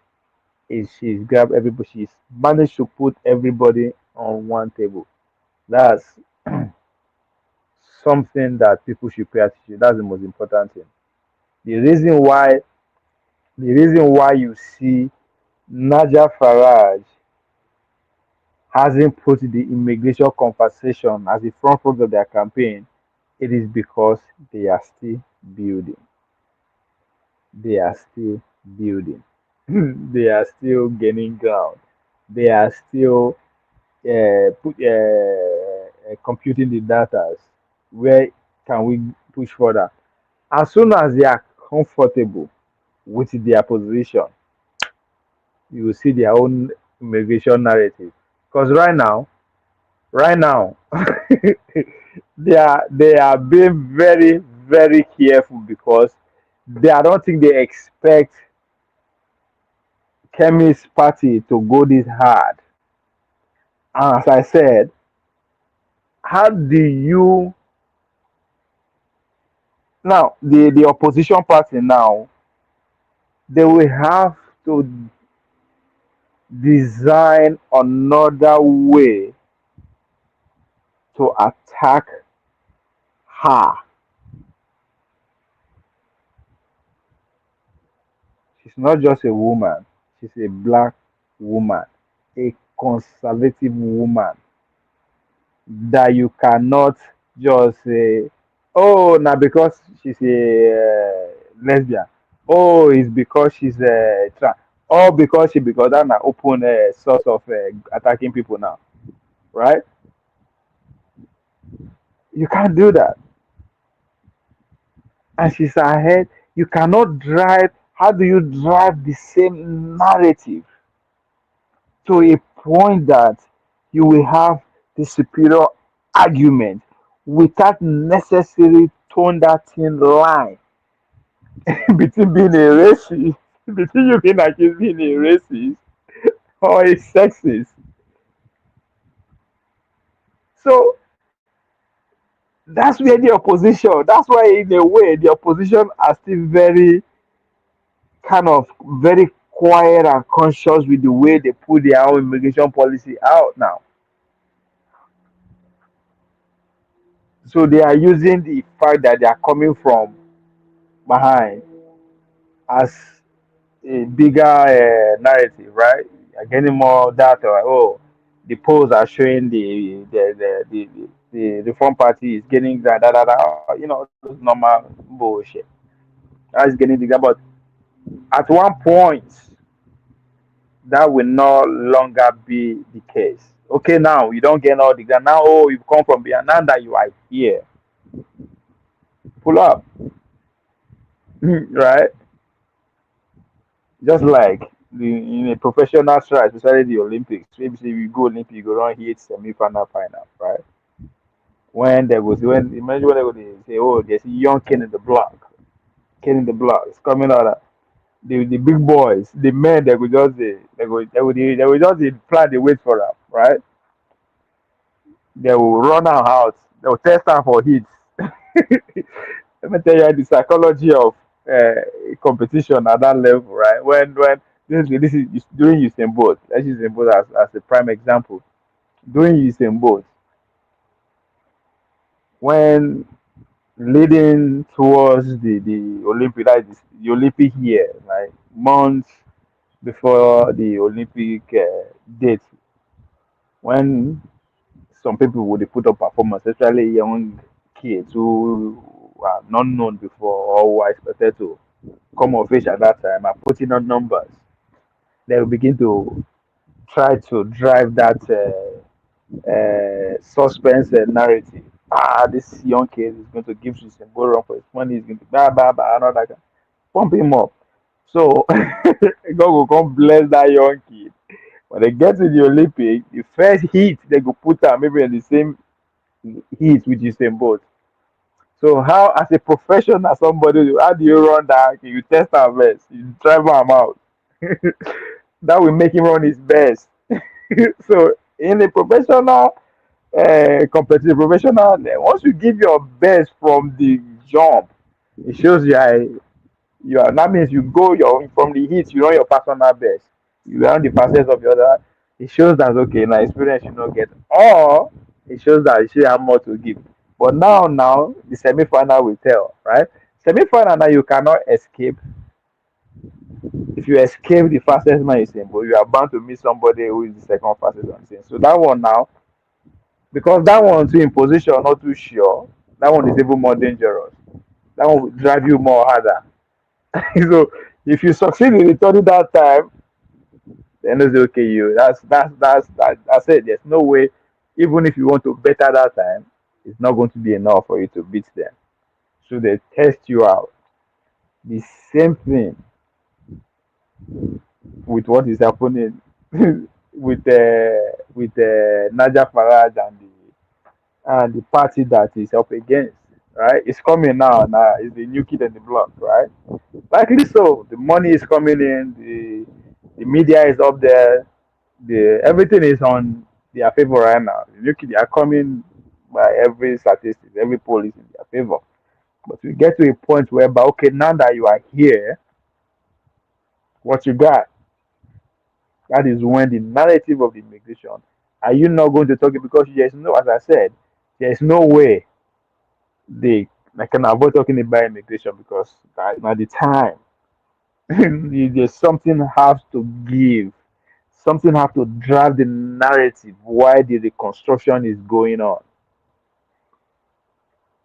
is she's grabbed everybody, she's managed to put everybody on one table. That's something that people should pay attention. That's the most important thing. The reason why the reason why you see Naja Farage hasn't put the immigration conversation as the front foot of their campaign, it is because they are still building. They are still building. They are still gaining ground. They are still computing the data. Where can we push further? As soon as they are comfortable with their position, you will see their own immigration narrative. Because right now, they are being very very careful because I don't think they expect Kemi's party to go this hard. And as I said, how do you now the opposition party now they will have to design another way to attack her. She's not just a woman, she's a black woman, a conservative woman that you cannot just say, oh, now because she's a lesbian, oh, it's because she's a trans, or because that's an open source of attacking people now, right? You can't do that. And she's ahead. You cannot drive. How do you drive the same narrative to a point that you will have the superior argument without necessarily tone that thin line between being a racist, between you being accused being a racist or a sexist. So that's where the opposition, that's why in a way the opposition are still very kind of very quiet and conscious with the way they put their own immigration policy out now. So they are using the fact that they are coming from behind as a bigger narrative, right? You're getting more data. Like, oh, the polls are showing the the Reform Party is gaining those normal bullshit. That is gaining the ground. But at one point, that will no longer be the case. Okay, now you don't get all the ground. Now, oh, you've come from behind. Now that you are here, pull up, right? Just like in a professional strike, especially the Olympics. Maybe say you go Olympic, you go run hit semi-final, final, right? When imagine when they go they say, oh, there's a young kid in the block, kid in the block, it's coming out. The big boys, the men, they will just plan the wait for them, right? They will run our house, they will test them for hits. Let me tell you the psychology of competition at that level, right? When this is during Usain Bolt. Let's use Usain Bolt as a prime example. During Usain Bolt, when leading towards the Olympic, that is the Olympic year, like months before the Olympic date, when some people would put up performance, especially young kids who are not known before or who are expected to come of age at that time are putting on numbers. They will begin to try to drive that suspense narrative. Ah, this young kid is going to give you some go run for his money. He's going to blah blah blah and all that. Pump him up. So God will come bless that young kid. When they get to the Olympic, the first heat they go put am maybe in the same heat with Usain Bolt. So how, as a professional, somebody, how do you run that? Okay, you test our best. You drive him out. That will make him run his best. So in a professional competitive professional, once you give your best from the jump, it shows you are that means you go your from the heat, you run your personal best. You run the fastest of your other. It shows that okay, now experience you not get. Or it shows that you still have more to give. But now the semi final will tell, right? Semi final now you cannot escape. If you escape the fastest man is but you are bound to meet somebody who is the second fastest on the scene. So that one now, because that one too in position not too sure, that one is even more dangerous. That one will drive you more harder. So if you succeed in returning that time, then it's okay. That's it. There's no way, even if you want to better that time, it's not going to be enough for you to beat them. So they test you out. The same thing with what is happening with Naja Farage and the party that is up against. Right, it's coming now. Now it's the new kid in the block. Right, likely so. The money is coming in. The media is up there. The everything is on their favor right now. Look, they are coming by every statistic, every poll is in their favor. But we get to a point whereby okay, now that you are here, what you got? That is when the narrative of the immigration. Are you not going to talk it because there's no, as I said, there's no way they I can avoid talking about immigration because at the time there's something has to give. Something have to drive the narrative why the reconstruction is going on.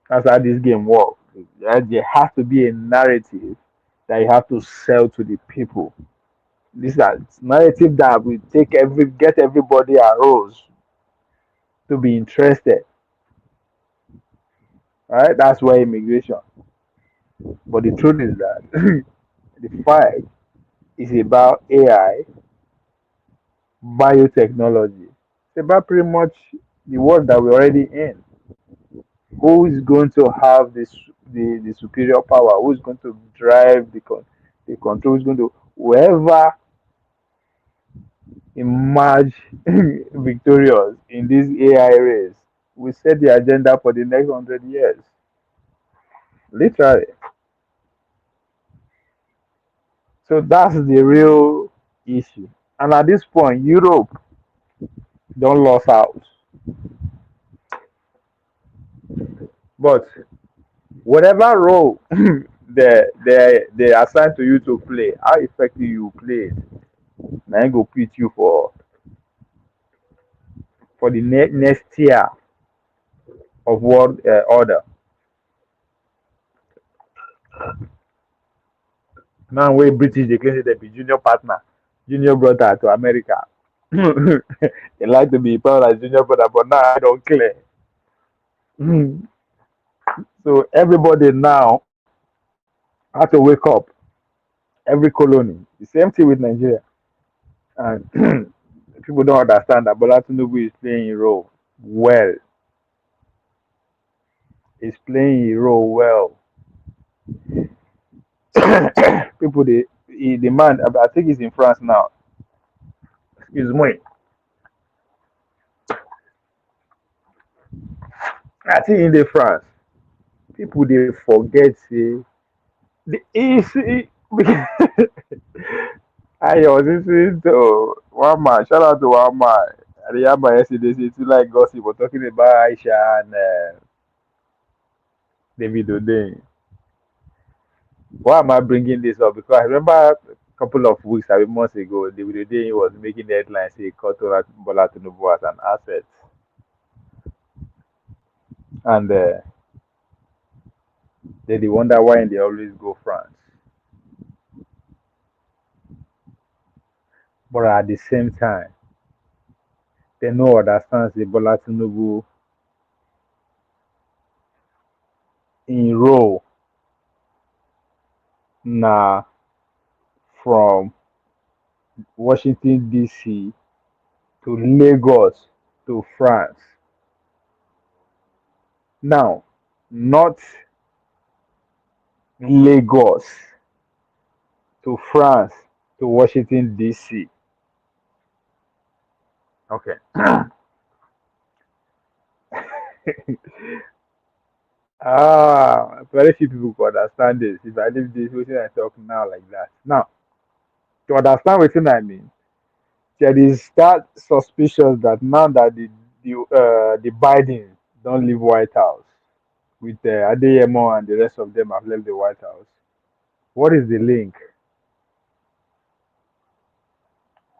That's how this game works. There has to be a narrative that you have to sell to the people. This is a narrative that will get everybody arose to be interested. Right? That's why immigration. But the truth is that the fight is about AI, biotechnology. It's about pretty much the world that we're already in. Who is going to have the superior power? Who is going to drive the control? Who's going to whoever emerge victorious in this AI race will set the agenda for the next 100 years. Literally. So that's the real issue. And at this point, Europe don't lose out. But whatever role they assign to you to play, how effective you play it, now go pit you for the next year. of world order. Now wey British dey claim say dem be junior partner, junior brother to America. They like to be proud as junior brother, but now I don't clear. So everybody now had to wake up. Every colony. The same thing with Nigeria. And people don't understand that Bola Tinubu is playing a role well. He's playing a role well. People, he demand. I think he's in France now. Excuse me. I think in the France, people they forget say I was listening to one man. Shout out to one man. I remember yesterday, say too like gossip, but talking about Aisha and David O'Day. Why am I bringing this up? Because I remember a couple of weeks, I mean months ago, David O'Day was making headlines. He caught Bola Tinubu as an asset, and they wonder why they always go France. But at the same time, they no understand the Bola Tinubu in role na from Washington DC to Lagos to France. Now, not Lagos to France to Washington DC. Okay. Very few people could understand this. If I leave this, what I talk now like that. Now, to understand what I mean, there is that suspicion that now that the Biden don't leave White House with Adeyemo and the rest of them have left the White House. What is the link?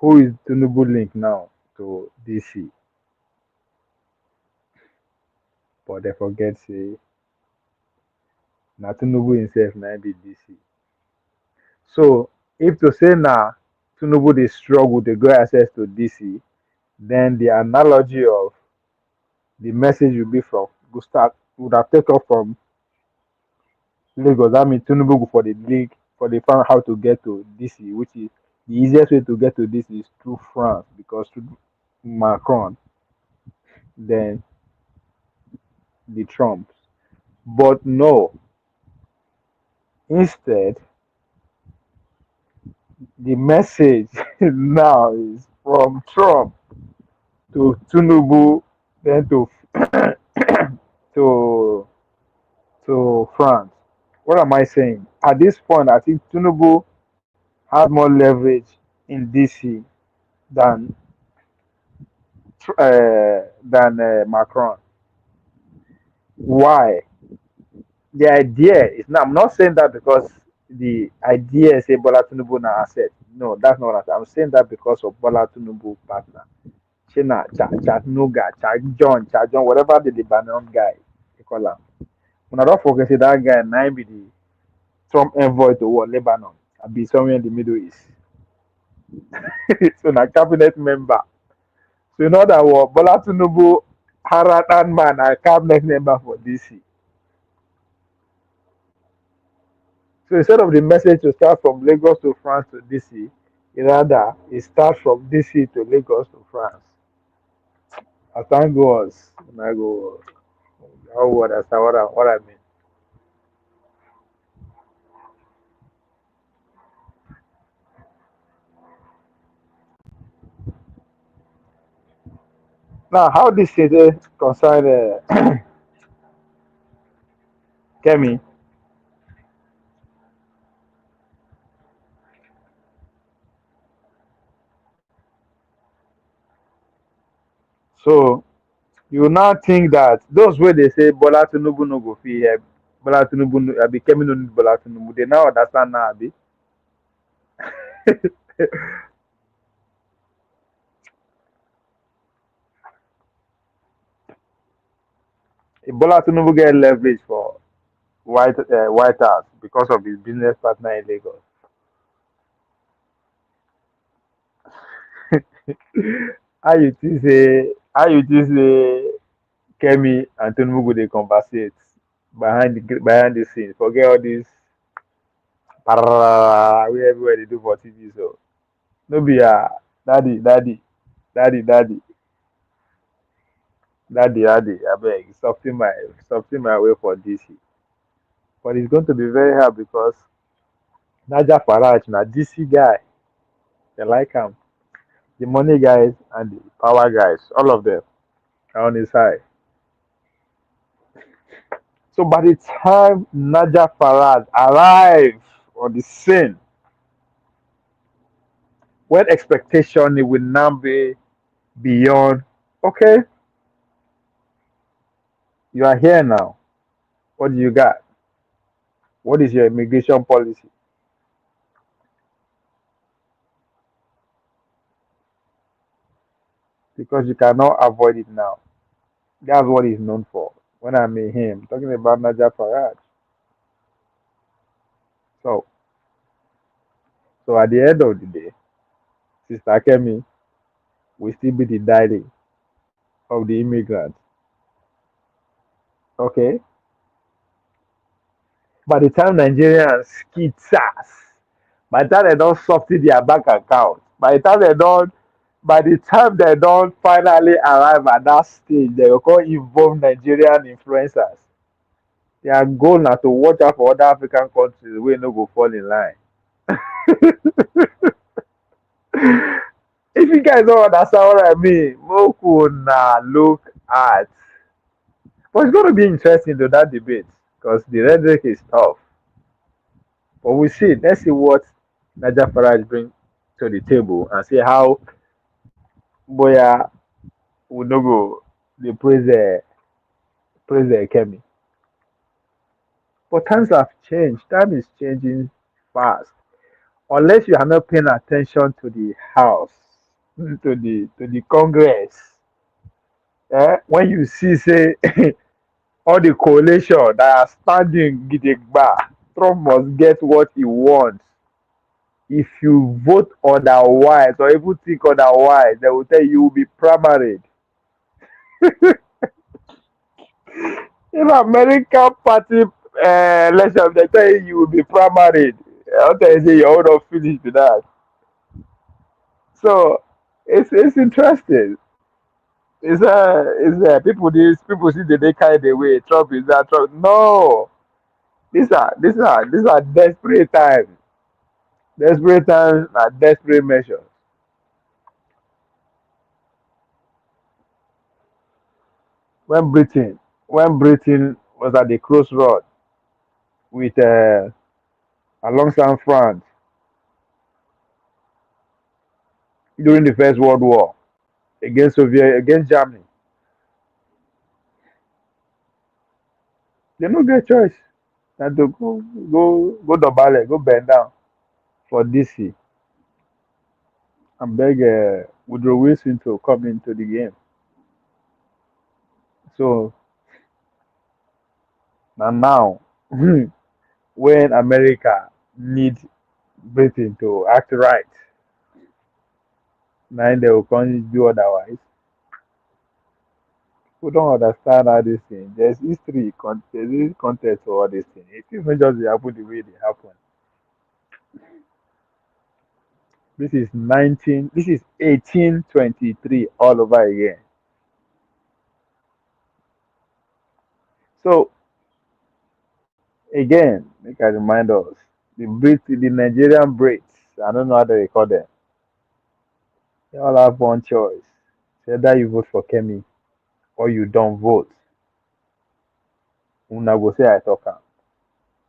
Who is Tinubu link now to DC? But they forget say na Tinubu himself na be DC. So if to say now Tinubu they struggle to get access to DC, then the analogy of the message will be from Gustav would have taken off from Lagos. That means Tinubu go for the link for the find how to get to DC, which is the easiest way to get to DC is through France because through Macron, then the Trumps. But no, instead, the message now is from Trump to Tinubu, then to France. What am I saying? At this point, I think Tinubu has more leverage in DC than Macron. Why? The idea is now. I'm not saying that because the idea is a Bola Tinubu na asset. No, that's not what I'm saying that because of Bola Tinubu partner. China, Chattanooga, John, whatever the Lebanon guy they call him. When I don't forget say that guy now be the Trump envoy to what Lebanon. I be somewhere in the Middle East. So na cabinet member. So you know that what Bola Tinubu Haratan man a cabinet member for DC. So instead of the message to start from Lagos to France to DC, rather it starts from DC to Lagos to France. I thank God when I go how understand what I mean. Now how this city concern Kemi. So you now think that those where they say Bola Tinubu no go fit help Bola Tinubu no, Abi Kemi no need Bola Tinubu, they now understand now Abi. Ebola Tinubu get leverage for White House because of his business partner in Lagos. How you think say Kemi and Tinubu go dey conversate behind the scenes? Forget all this parara wey everywhere dey do for TV. So no be daddy, daddy, daddy, daddy, daddy, abeg soften my way for DC. But it's going to be very hard because Naja Farage na DC guy. They like him. The money guys and the power guys, all of them are on his side. So by the time Naja Farad arrive on the scene, when expectation it will now be beyond, okay, you are here now. What do you got? What is your immigration policy? Because you cannot avoid it now. That's what he's known for. When I meet him, talking about Naja Farad. So, so at the end of the day, Sister Kemi will still be the daddy of the immigrants. Okay? By the time Nigerians skid sass, by the time they don't soften their bank account, by the time they don't finally arrive at that stage, they will call involve Nigerian influencers. Their goal now to watch out for other African countries where no go fall in line. If you guys don't understand what I mean, Moku na look at. But it's going to be interesting to that debate because the rhetoric is tough. But we see. Let's see what Naja Farage bring to the table and see how Boya will no go they praise the Kemi. But times have changed. Time is changing fast. Unless you are not paying attention to the house, to the Congress. When you see say all the coalition that are standing gidigba, Trump must get what he wants. If you vote otherwise or even think otherwise, they will tell you will be primaried. If American party election, they tell you will be primaried. I'll tell you say you're all not finished with that. So it's interesting. People see the day carried away. Trump is that Trump. No, these are desperate times. Desperate times are desperate measures. When Britain when Britain was at the crossroad with alongside France during the First World War against Germany, they no get choice than to go dobale, go bend down for DC and beg Woodrow Wilson to come into the game. So now when America need Britain to act right, now they will come do otherwise. Who don't understand how this thing. There's context for all this thing. It isn't just they happen the way they happen. This is 1823 all over again. So again, make I remind us, the Nigerian Brits, I don't know how they call them. They all have one choice. It's either you vote for Kemi or you don't vote. Una go say I talk am.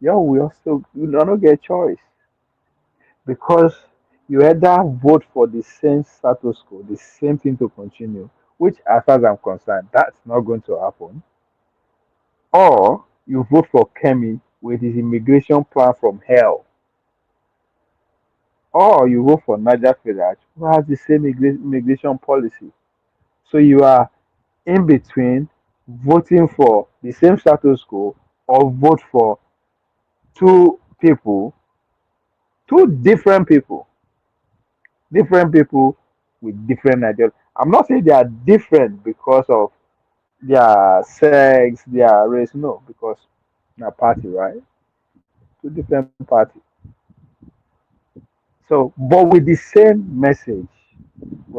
Yo, we also you don't get choice because you either vote for the same status quo, the same thing to continue, which as far as I'm concerned, that's not going to happen, or you vote for Kemi with his immigration plan from hell, or you vote for Naja Farage who has the same immigration policy. So you are in between voting for the same status quo or vote for two people, two different people with different ideas. I'm not saying they are different because of their sex, their race, no, because na party, right? Two different parties. So, but with the same message,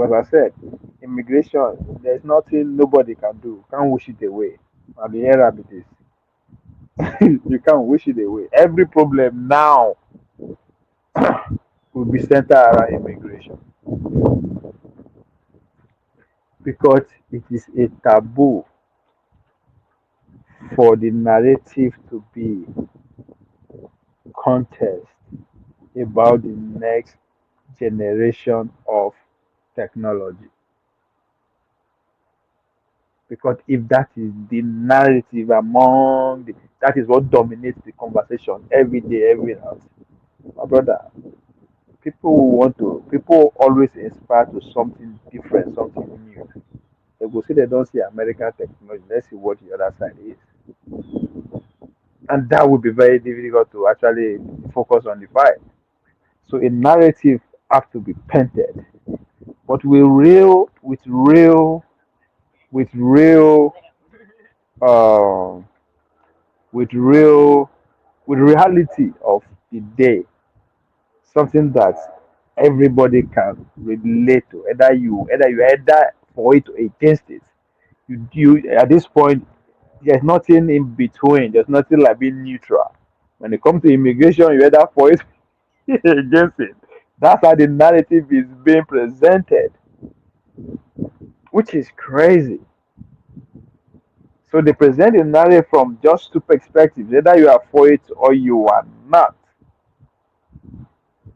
as I said, immigration, there's nothing nobody can do. Can't wish it away. At the era it is, you can't wish it away. Every problem now will be centered around immigration because it is a taboo for the narrative to be contest about the next generation of technology. Because if that is the narrative that is what dominates the conversation every day, every night, my brother, people always inspire to something different, something new. They go see they don't see American technology. Let's see what the other side is. And that would be very difficult to actually focus on the fight. So a narrative has to be painted. But with real, um, with real, with reality of the day, something that everybody can relate to. Either for it or against it. You at this point, there's nothing in between. There's nothing like being neutral. When it comes to immigration, you either for it or against it. That's how the narrative is being presented, which is crazy. So they present the narrative from just two perspectives. Either you are for it or you are not.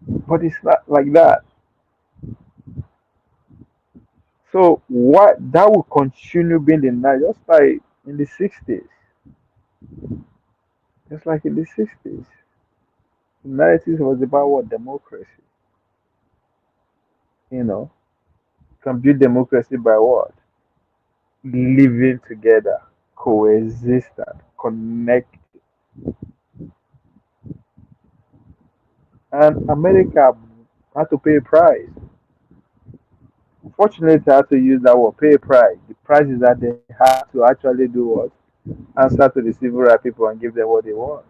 But it's not like that. So what that will continue being the narrative, just like in the 60s. Just like in the 60s. The narrative was about what? Democracy. You know, can build democracy by what? Living together, coexistent, connected. And America had to pay a price. Fortunately, I had to use that word, pay a price. The price is that they had to actually do what? Answer to the civil rights people and give them what they want.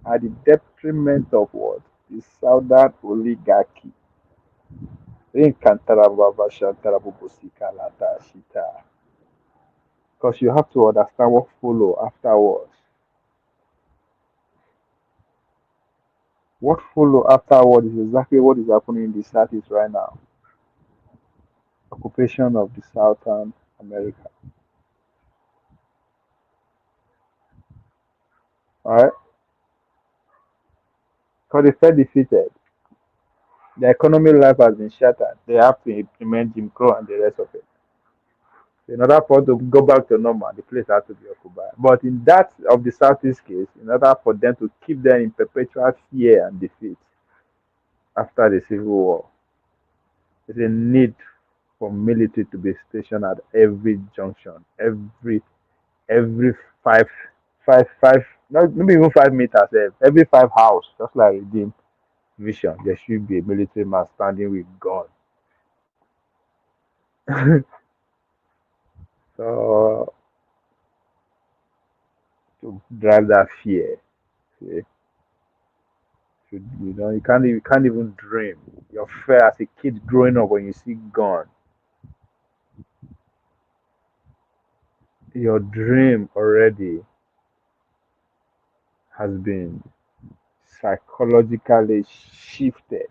At the detriment of what? The Southern oligarchy. Because you have to understand what follow afterwards. What follow afterward is exactly what is happening in the Southeast right now. Occupation of the Southern America. Alright? Because they felt defeated. The economic life has been shattered. They have to implement Jim Crow and the rest of it. So in order for it to go back to normal, the place has to be occupied. But in that of the Southeast case, in order for them to keep them in perpetual fear and defeat after the Civil War, there's a need for military to be stationed at every junction, every five, five, not maybe even 5 meters, every five house, just like Redeem Vision, there should be a military man standing with gun. So to drive that fear, see, you can't even dream. Your fear as a kid growing up when you see gun, your dream already has been psychologically shifted,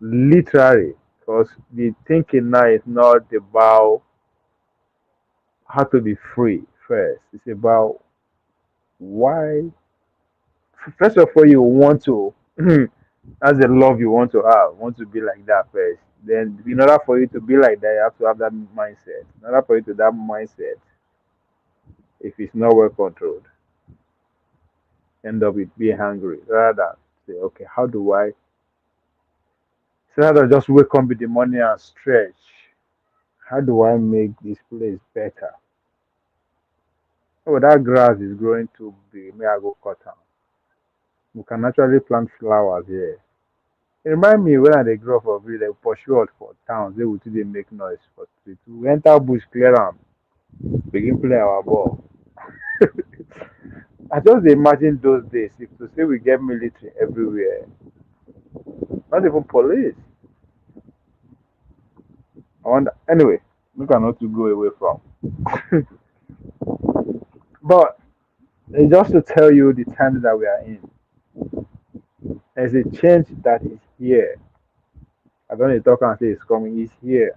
literally, because the thinking now is not about how to be free first. It's about why. First of all, you want to, that's the love you want to be like that first. Then, in order for you to be like that, you have to have that mindset. In order for you to that mindset, if it's not well controlled, end up with being hungry rather than say, okay, how do I, so rather than just wake up with the money and stretch, how do I make this place better? Oh, that grass is growing too big. May I go cut down? We can actually plant flowers here. It remind me when I dey grow up for village, they pursue us for towns. They would still dey make noise for street. We enter bush, clear am, begin play our ball. I just dey imagine those days. If to say we get military everywhere, not even police. I wonder. Anyway, we cannot to go away from. But just to tell you the times that we are in, there's a change that is here. I don't need to talk and say it's coming. It's here.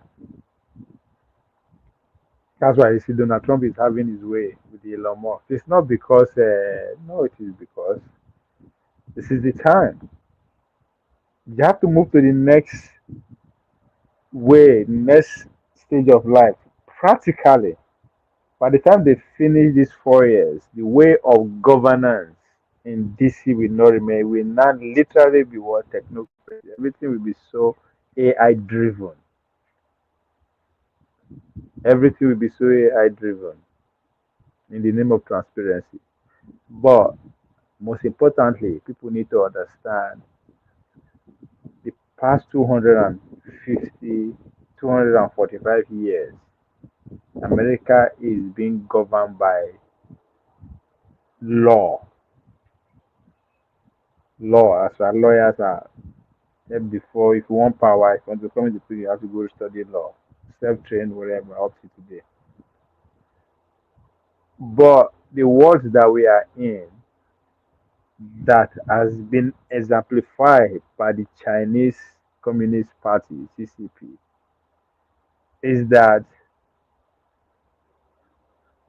That's why you see Donald Trump is having his way with Elon Musk. It's not because, no, it is because this is the time. You have to move to the next way, next stage of life. Practically, by the time they finish these 4 years, the way of governance in DC will not remain. Will not literally be what technocracy. Everything will be so AI driven. Everything will be so AI driven in the name of transparency. But most importantly, people need to understand the past 250, 245 years, America is being governed by law. Law, as our lawyers are. Before, if you want power, if you want to come into prison, you have to go study law, self-trained, whatever, up to today. But the world that we are in, that has been exemplified by the Chinese Communist Party (CCP), is that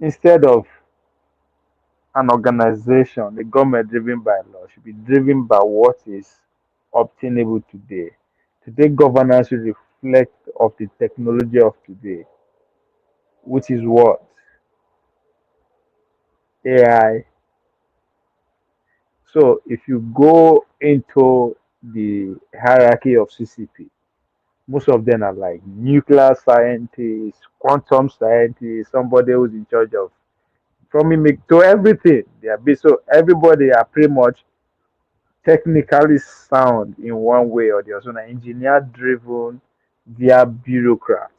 instead of an organization, the government driven by law should be driven by what is obtainable today. Today, governance should reflect of the technology of today, which is what AI. So, if you go into the hierarchy of CCP, most of them are like nuclear scientists, quantum scientists, somebody who's in charge of from mimic to everything. They are so everybody are pretty much technically sound in one way or the other. So na engineer driven, they are bureaucrats.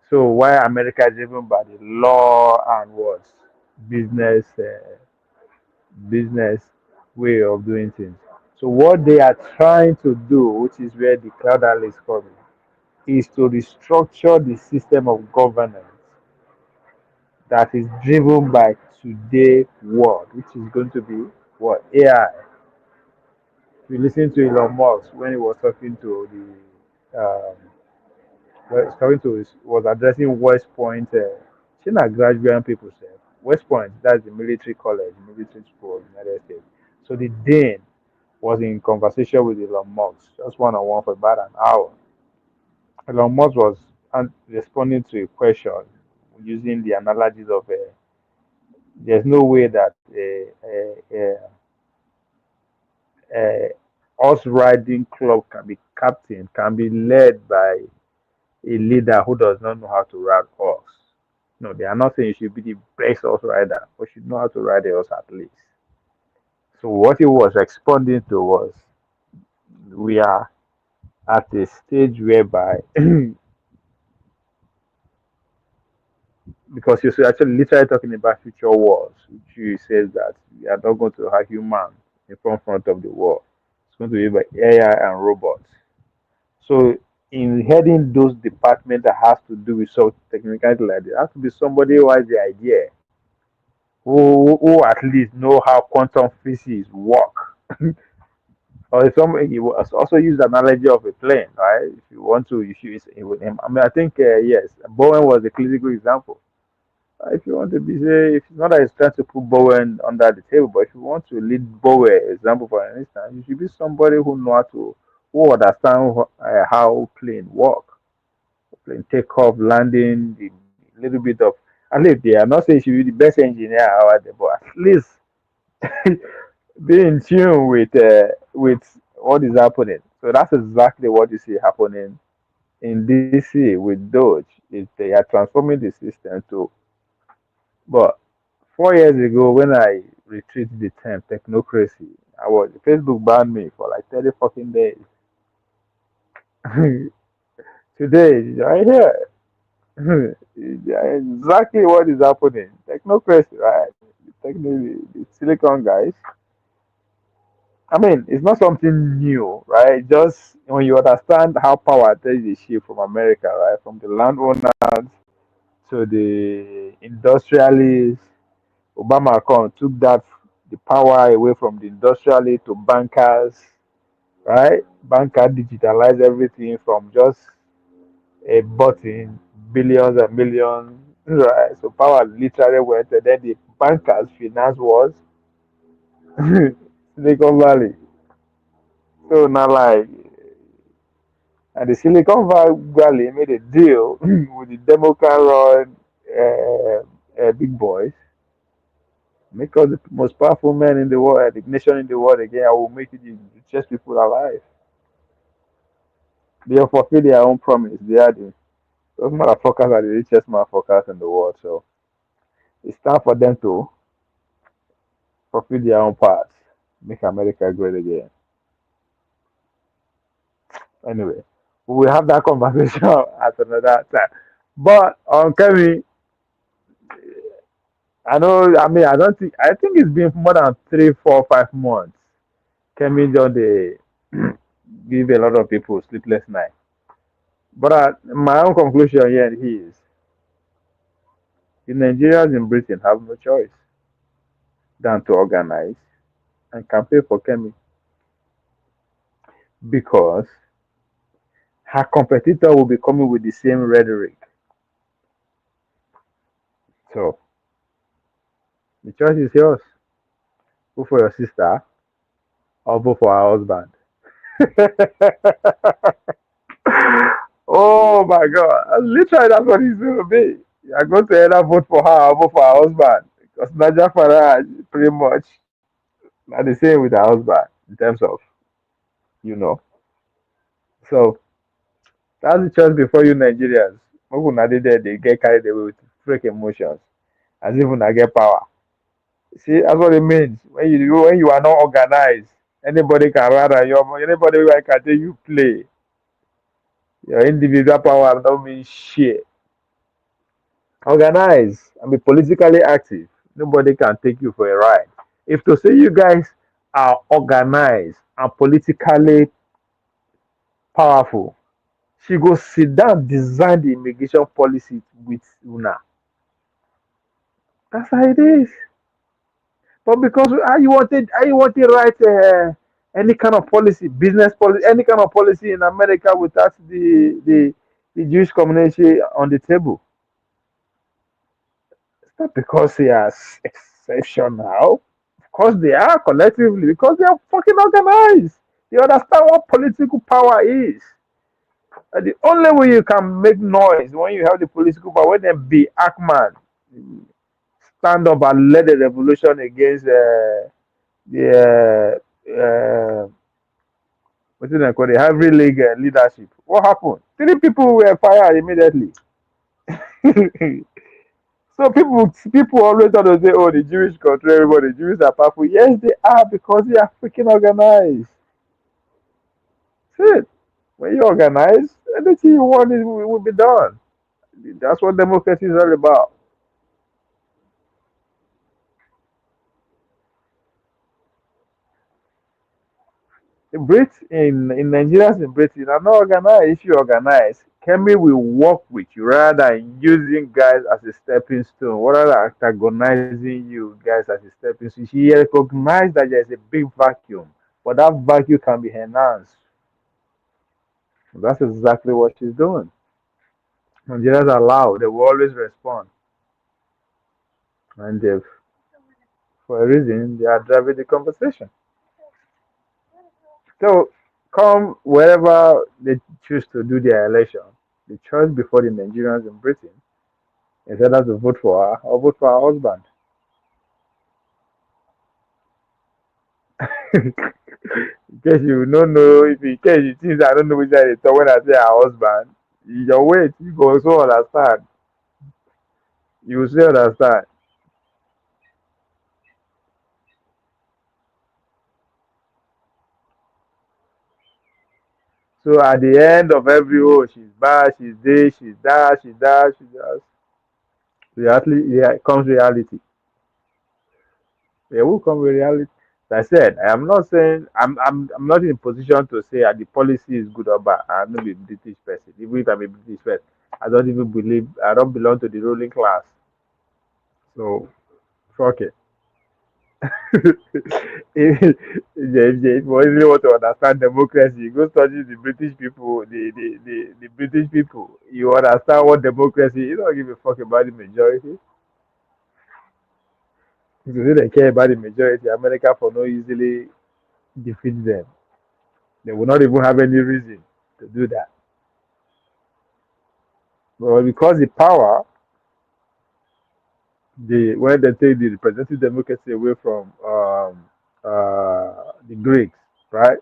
So why America is driven by the law and what business business way of doing things. So what they are trying to do, which is where the cloud analyst comes in, is to restructure the system of governance that is driven by today world, which is going to be what AI. If you listen to Elon Musk when he was talking to talking to his, was addressing West Point, China graduate people say West Point, that's the military college, military school in the United States. So the dean was in conversation with Elon Musk, just one on one for about an hour. Elon Musk was responding to a question using the analogies of there's no way that a horse riding club can be captain, can be led by a leader who does not know how to ride horse. No, they are not saying you should be the best horse rider, but should know how to ride a horse at least. So what he was responding to was we are at a stage whereby because you're actually literally talking about future wars, which you says that we are not going to have humans in front of the war. It's going to be by AI and robots. So in heading those departments that has to do with so technicality like that, has to be somebody who has the idea, who at least know how quantum physics work. Or if somebody he was also use the analogy of a plane, right? If you want to, if you use it with him, I mean, I think yes, Bowen was a clinical example. If you want to be say, if it's not that it's trying to put Bowen under the table, but if you want to lead Bowen, example for instance, you should be somebody who know how to, who understand how plane work, plane take off, landing, the little bit of. At least they are not saying she be the best engineer out there, but at least be in tune with what is happening. So that's exactly what you see happening in DC with Doge. Is they are transforming the system to But 4 years ago, when I retrieved the term technocracy, Facebook banned me for like 30 fucking days. Today, right here, exactly what is happening. Technocracy, right? Technically, the silicon guys. I mean, it's not something new, right? Just when you understand how power takes the shift from America, right? From the landowners to the industrialists, Obama come took that the power away from the industrialists to bankers, right? Banker digitalize everything from just a button, billions and millions, right? So power literally went, and then the bankers finance was Silicon Valley. So now like and the Silicon Valley made a deal with the Democrat run big boys. Make us the most powerful men in the world, the nation in the world again. I will make it the richest people alive. They have fulfilled their own promise. They are those motherfuckers are the richest motherfuckers in the world. So it's time for them to fulfill their own part. Make America great again. Anyway, we will have that conversation at another time. But on Kevin, I know. I mean, I don't think. I think it's been more than 3, 4, 5 months. Kemi just dey give a lot of people sleepless night. But my own conclusion here is the Nigerians in Britain have no choice than to organize and campaign for Kemi because her competitor will be coming with the same rhetoric. So the choice is yours. Vote for your sister or vote for her husband. Oh my God. Literally, that's what he's going to be. You're going to either vote for her or vote for her husband. Because Naja Farage pretty much are the same with her husband in terms of, you know. So that's the choice before you Nigerians. When una dey there, they get carried away with fake emotions as if una get power. See, that's what it means. When you are not organized, anybody can rather your anybody can take you play. Your individual power don't mean shit. Organize and be politically active. Nobody can take you for a ride. If to say you guys are organized and politically powerful, she go sit down, design the immigration policy with Una. That's how it is. But because how you wanted write any kind of policy, business policy, any kind of policy in America without the Jewish community on the table. It's not because they are exceptional. Of course they are collectively because they are fucking organized. They understand what political power is. And the only way you can make noise when you have the political power, when they be Ackman stand up and lead a revolution against the what do they call the Ivory League leadership. What happened? 3 people were fired immediately. So people always thought to say, oh, the Jewish control everybody, the Jews are powerful. Yes, they are because they are freaking organized. That's it. When you organize, anything you want will be done. That's what democracy is all about. In Britain, in Nigerians in Britain, are not organized. If you organize, Kemi will work with you rather than using guys as a stepping stone, rather than antagonizing you guys as a stepping stone. She recognized that there's a big vacuum, but that vacuum can be enhanced. That's exactly what she's doing. Nigerians are loud, they will always respond. And if, for a reason, they are driving the conversation. So, come wherever they choose to do their election, the choice before the Nigerians in Britain is either to vote for her or vote for her husband. In case you don't know, if in case you think I don't know which side they talk when I say her husband, your wait, you go also understand. You will still understand. So at the end of every oh, she's bad, she's this, she's that, she's that, she's that. Reality, yeah, comes reality. There will come with reality. As I said, I am not saying I'm not in a position to say the policy is good or bad. I'm not a British person. Even if I'm a British person, I don't even believe I don't belong to the ruling class. So fuck it. If you really want to understand democracy, you go study the British people, the British people. You understand what democracy. You don't give a fuck about the majority. If you really care about the majority, America for no easily defeat them. They will not even have any reason to do that. But because the power, the when they take the representative democracy away from the Greeks, right?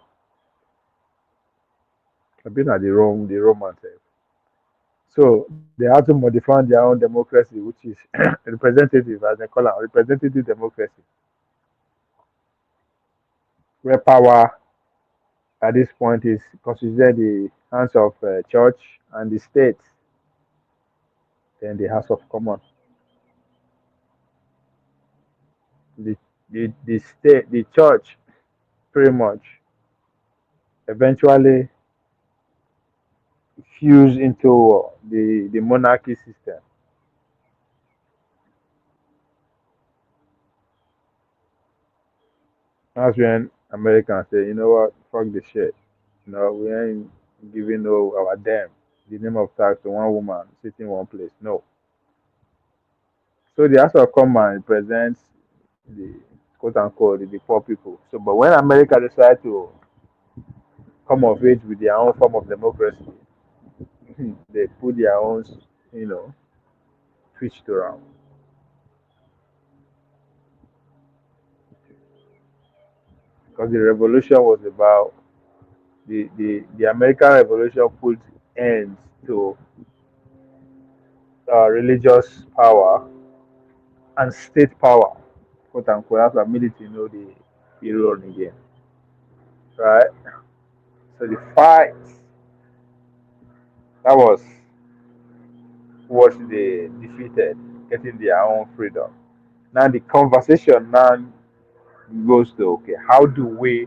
I've been at the Romans. So they have to modify their own democracy, which is representative, as they call it, representative democracy, where power at this point is considered the hands of church and the state, then the House of Commons. The, the state, the church, pretty much eventually fuse into the monarchy system. That's when Americans say, you know what, fuck the shit. No, we ain't giving no our damn the name of tax to one woman sitting in one place. No. So the House of Commons represents the quote unquote the poor people. So but when America decided to come of age with their own form of democracy, they put their own, you know, twitched around. Because the revolution was about the American Revolution put ends to religious power and state power, quote unquote. That's what military know the role again, right? So the fight that was what they defeated, getting their own freedom. Now the conversation now goes to okay, how do we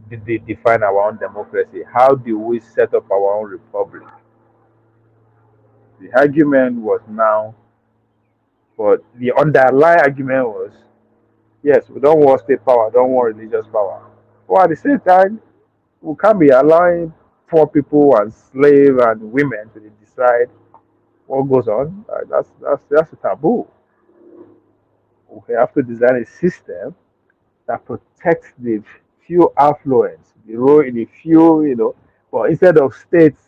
did they define our own democracy? How do we set up our own republic? The argument was now, but the underlying argument was yes, we don't want state power, don't want religious power. But at the same time, we can't be allowing poor people and slaves and women to decide what goes on. That's a taboo. We have to design a system that protects the few affluents, the role in the few, but instead of states,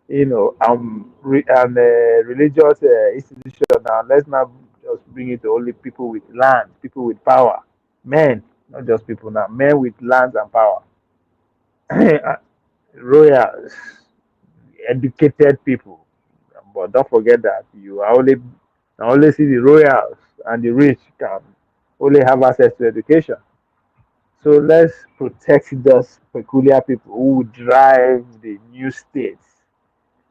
and religious institution. Now let's not just bring it to only people with land, people with power, men, not just people now, men with lands and power, royals, educated people. But don't forget that you are only see the royals and the rich can only have access to education. So let's protect those peculiar people who will drive the new states.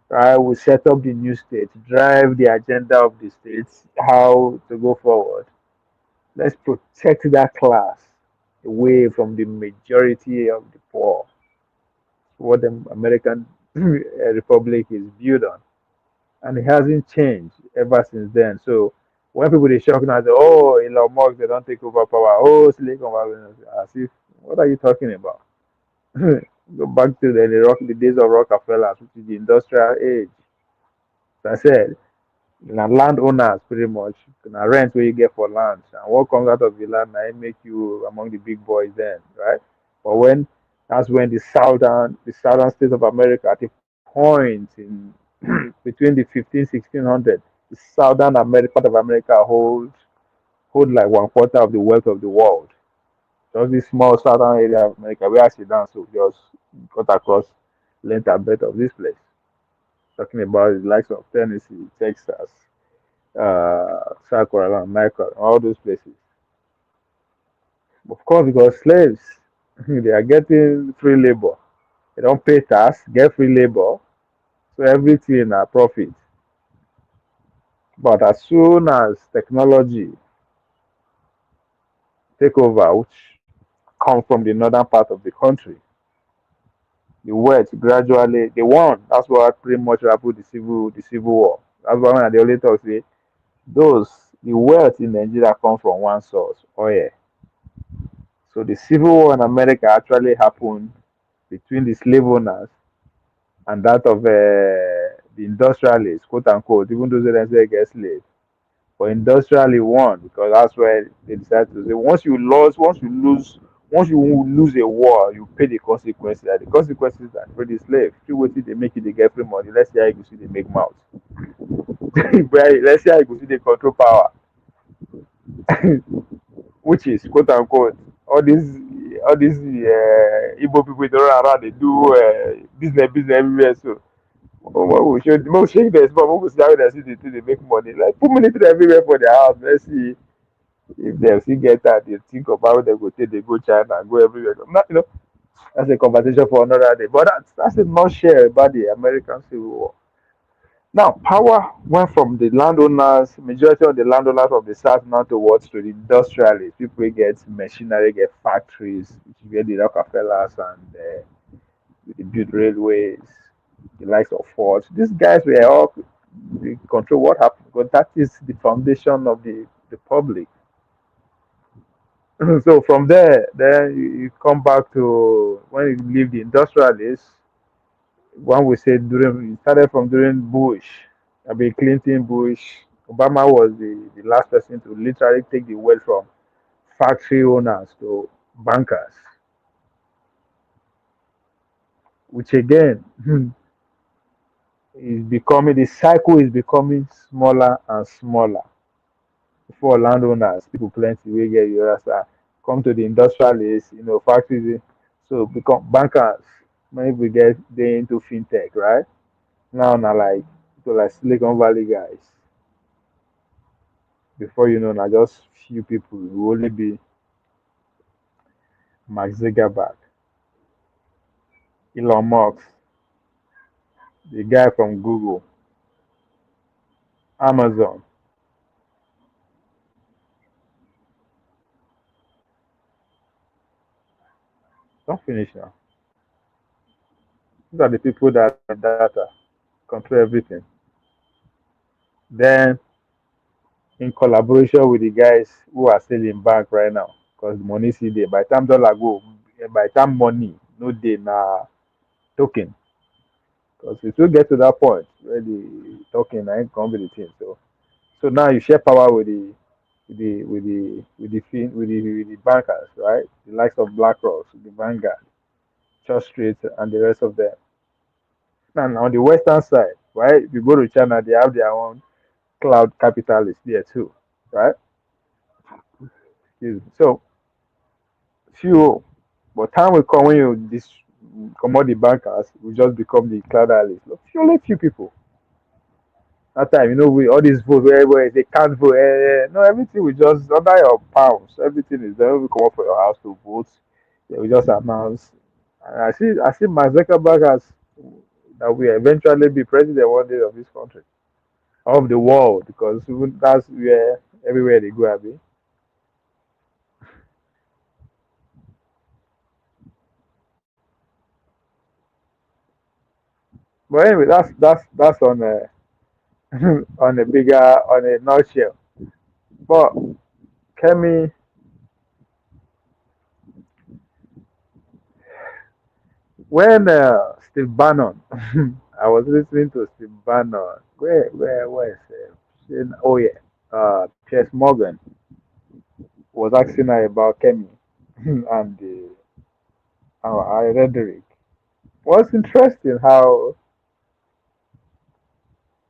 Right, we set up the new state, drive the agenda of the states, how to go forward. Let's protect that class away from the majority of the poor. What the American Republic is built on. And it hasn't changed ever since then. So when people they shock now, say, oh, Elon Musk, they don't take over power. Oh, Silicon Valley. As if, what are you talking about? Go back to the days of Rockefeller, which is the industrial age. As I said, na landowners pretty much na rent where you get for land and what comes out of the land na it make you among the big boys then, right? But when that's when the southern states of America at a point in between the 15 1600, the southern America part of America hold like one quarter of the wealth of the world. Just this small southern area of America where I sit down so just cut across length and breadth of this place. Talking about the likes of Tennessee, Texas, South Carolina, Michael, all those places. Of course, because slaves, they are getting free labor. They don't pay tax, get free labor, so everything na profit. But as soon as technology take over, which come from the northern part of the country, the West gradually they won. That's what pretty much happened the civil war. That's why when they only talk say those the wealth in Nigeria come from one source, oil. So the civil war in America actually happened between the slave owners and that of the industrialists, quote unquote, even though they don't say get slaves. But industrially won because that's where they decided to say once you lose a war, you pay the consequences. And the consequences that for the slave, see what they make it they get free money. Let's say I go see they make mouth. But let's say I go see they control power, which is quote unquote all these Igbo people they run around they do business everywhere. So we should this, but we see how they see they make money. Like put military everywhere for their house. Let's see if they still get that, they think about how they go take, they go China and go everywhere. Not, that's a conversation for another day. But that's a nutshell about the American Civil War. Now, power went from the landowners, majority of the landowners of the South now towards to the industrialists. People get machinery, get factories, which get the Rockefellers and they build railways, the likes of Ford. These guys were all they control what happened because that is the foundation of the public. So from there, then you come back to when you leave the industrialists. One we say during it started from during Bush, I mean Clinton, Bush, Obama was the last person to literally take the wealth from factory owners to bankers, which again is becoming the cycle is becoming smaller and smaller. For landowners, people plenty we get you understand. Come to the industrialists, factories. So become bankers. Many people get they into fintech, right? Now like people like Silicon Valley guys. Before you know, now just few people will only be Mark Zuckerberg, Elon Musk, the guy from Google, Amazon. Don't finish now. These are the people that have data, control everything. Then in collaboration with the guys who are selling bank right now, because money see there. By the time dollar go, by the time money no day na token, because it will get to that point where the token ain't come with the thing. So now you share power with the bankers, right? The likes of BlackRock, the Vanguard, Church Street, and the rest of them. And on the western side, right? If you go to China, they have their own cloud capitalists there too, right? Excuse me. So few, but time will come when you this commodity bankers will just become the cloud analysts. Only few people. That time, we all these votes where they can't vote. No, everything will just under your pounds. Everything is there. We come up for your house to vote. They will just announce. And I see Mark Zuckerberg as that will eventually be president one day of this country, of the world, because even that's where everywhere they go, Abi. But anyway, that's on a on a bigger on a nutshell. But Kemi, when Steve Bannon, I was listening to Steve Bannon. Where is it? Oh yeah, Piers Morgan was asking her about Kemi and our rhetoric. Was interesting how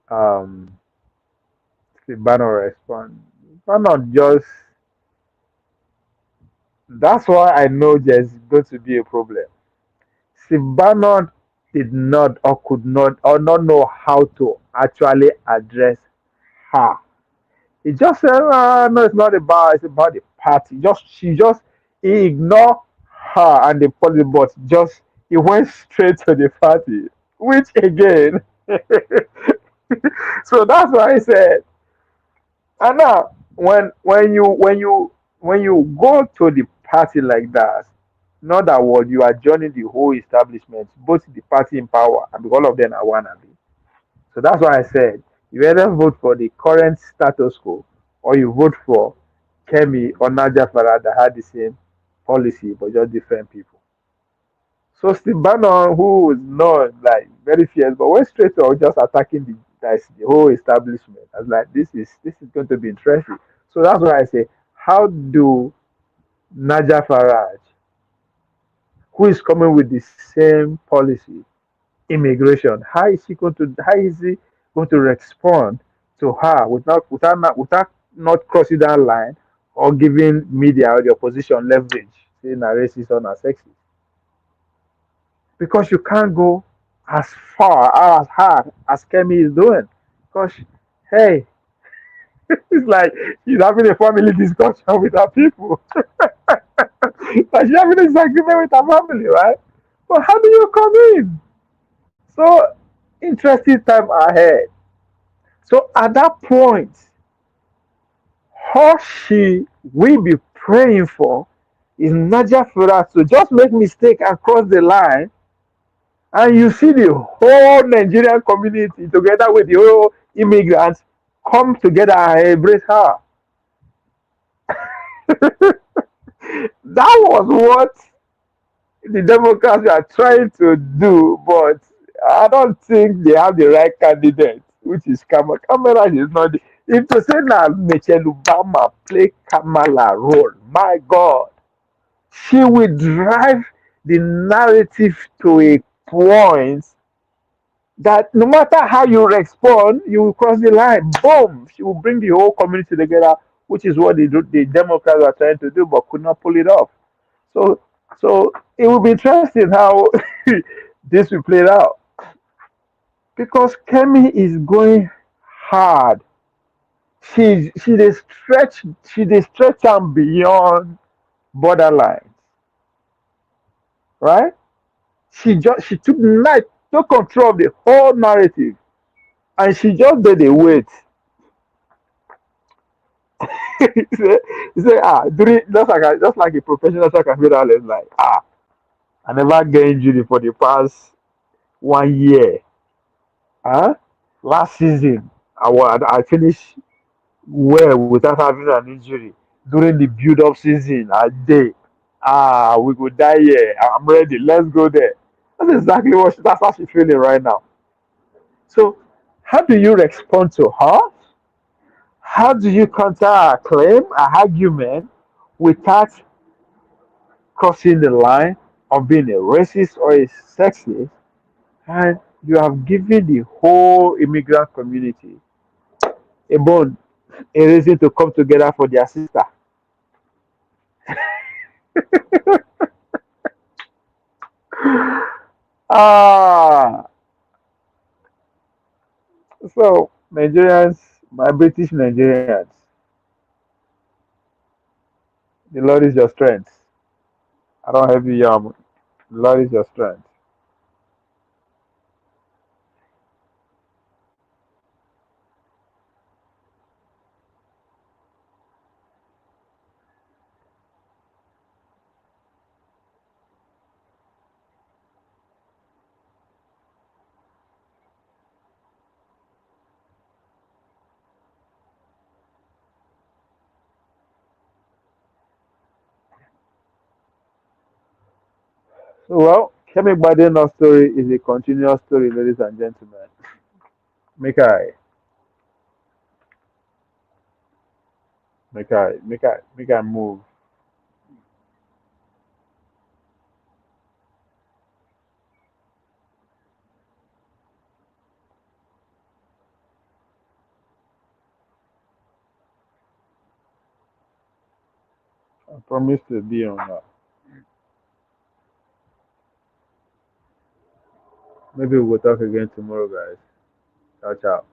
um Steve Bannon respond. Bannon just that's why I know there's going to be a problem. Steve Bannon did not or could not or not know how to actually address her. He just said, no, it's not about it's about the party. Just he ignored her and the party, but just He went straight to the party, which again, so that's why I said, and now when you go to the party like that, not that what you are joining the whole establishment, both the party in power and all of them are wannabe. So that's why I said you either vote for the current status quo or you vote for Kemi or Naja Farad that had the same policy but just different people. So Steve Bannon, who is known like very fierce, but went straight to just attacking the whole establishment. I was like, this is going to be interesting. So that's why I say, how do Naja Faraj, who is coming with the same policy, immigration, how is he going to respond to her without crossing that line or giving media or the opposition leverage, saying a racist or a sexist? Because you can't go as far or as hard as Kemi is doing. Because hey, it's like she's having a family discussion with her people. Like she's having a disagreement with her family, right? But how do you come in? So interesting time ahead. So at that point, all she will be praying for is Nadia Firas to just make mistake and cross the line, and you see the whole Nigerian community together with the whole immigrants come together and embrace her. That was what the Democrats are trying to do, but I don't think they have the right candidate, which is Kamala. Kamala is not. If to say now Michelle Obama play Kamala role, my God, she will drive the narrative to a point that no matter how you respond, you will cross the line. Boom! She will bring the whole community together, which is what the Democrats are trying to do, but could not pull it off. So, so it will be interesting how this will play out because Kemi is going hard. She they stretch am beyond borderlines, right? She took control of the whole narrative, and she just did the wait. He say during just like a professional soccer player, like I never get injury for the past 1 year. Huh? Last season, I finished well without having an injury. During the build-up season, I did. We could die here. I'm ready. Let's go there. That's how she's feeling right now. So, how do you respond to her? How do you counter a claim, a argument, without crossing the line of being a racist or a sexist? And you have given the whole immigrant community a bond, a reason to come together for their sister. Ah, so Nigerians, my British Nigerians, the Lord is your strength. I don't have you, the Lord is your strength. So, well, Kemi Badena's story is a continuous story, ladies and gentlemen. Make I move. I promise to be on that. Maybe we'll talk again tomorrow, guys. Ciao, ciao.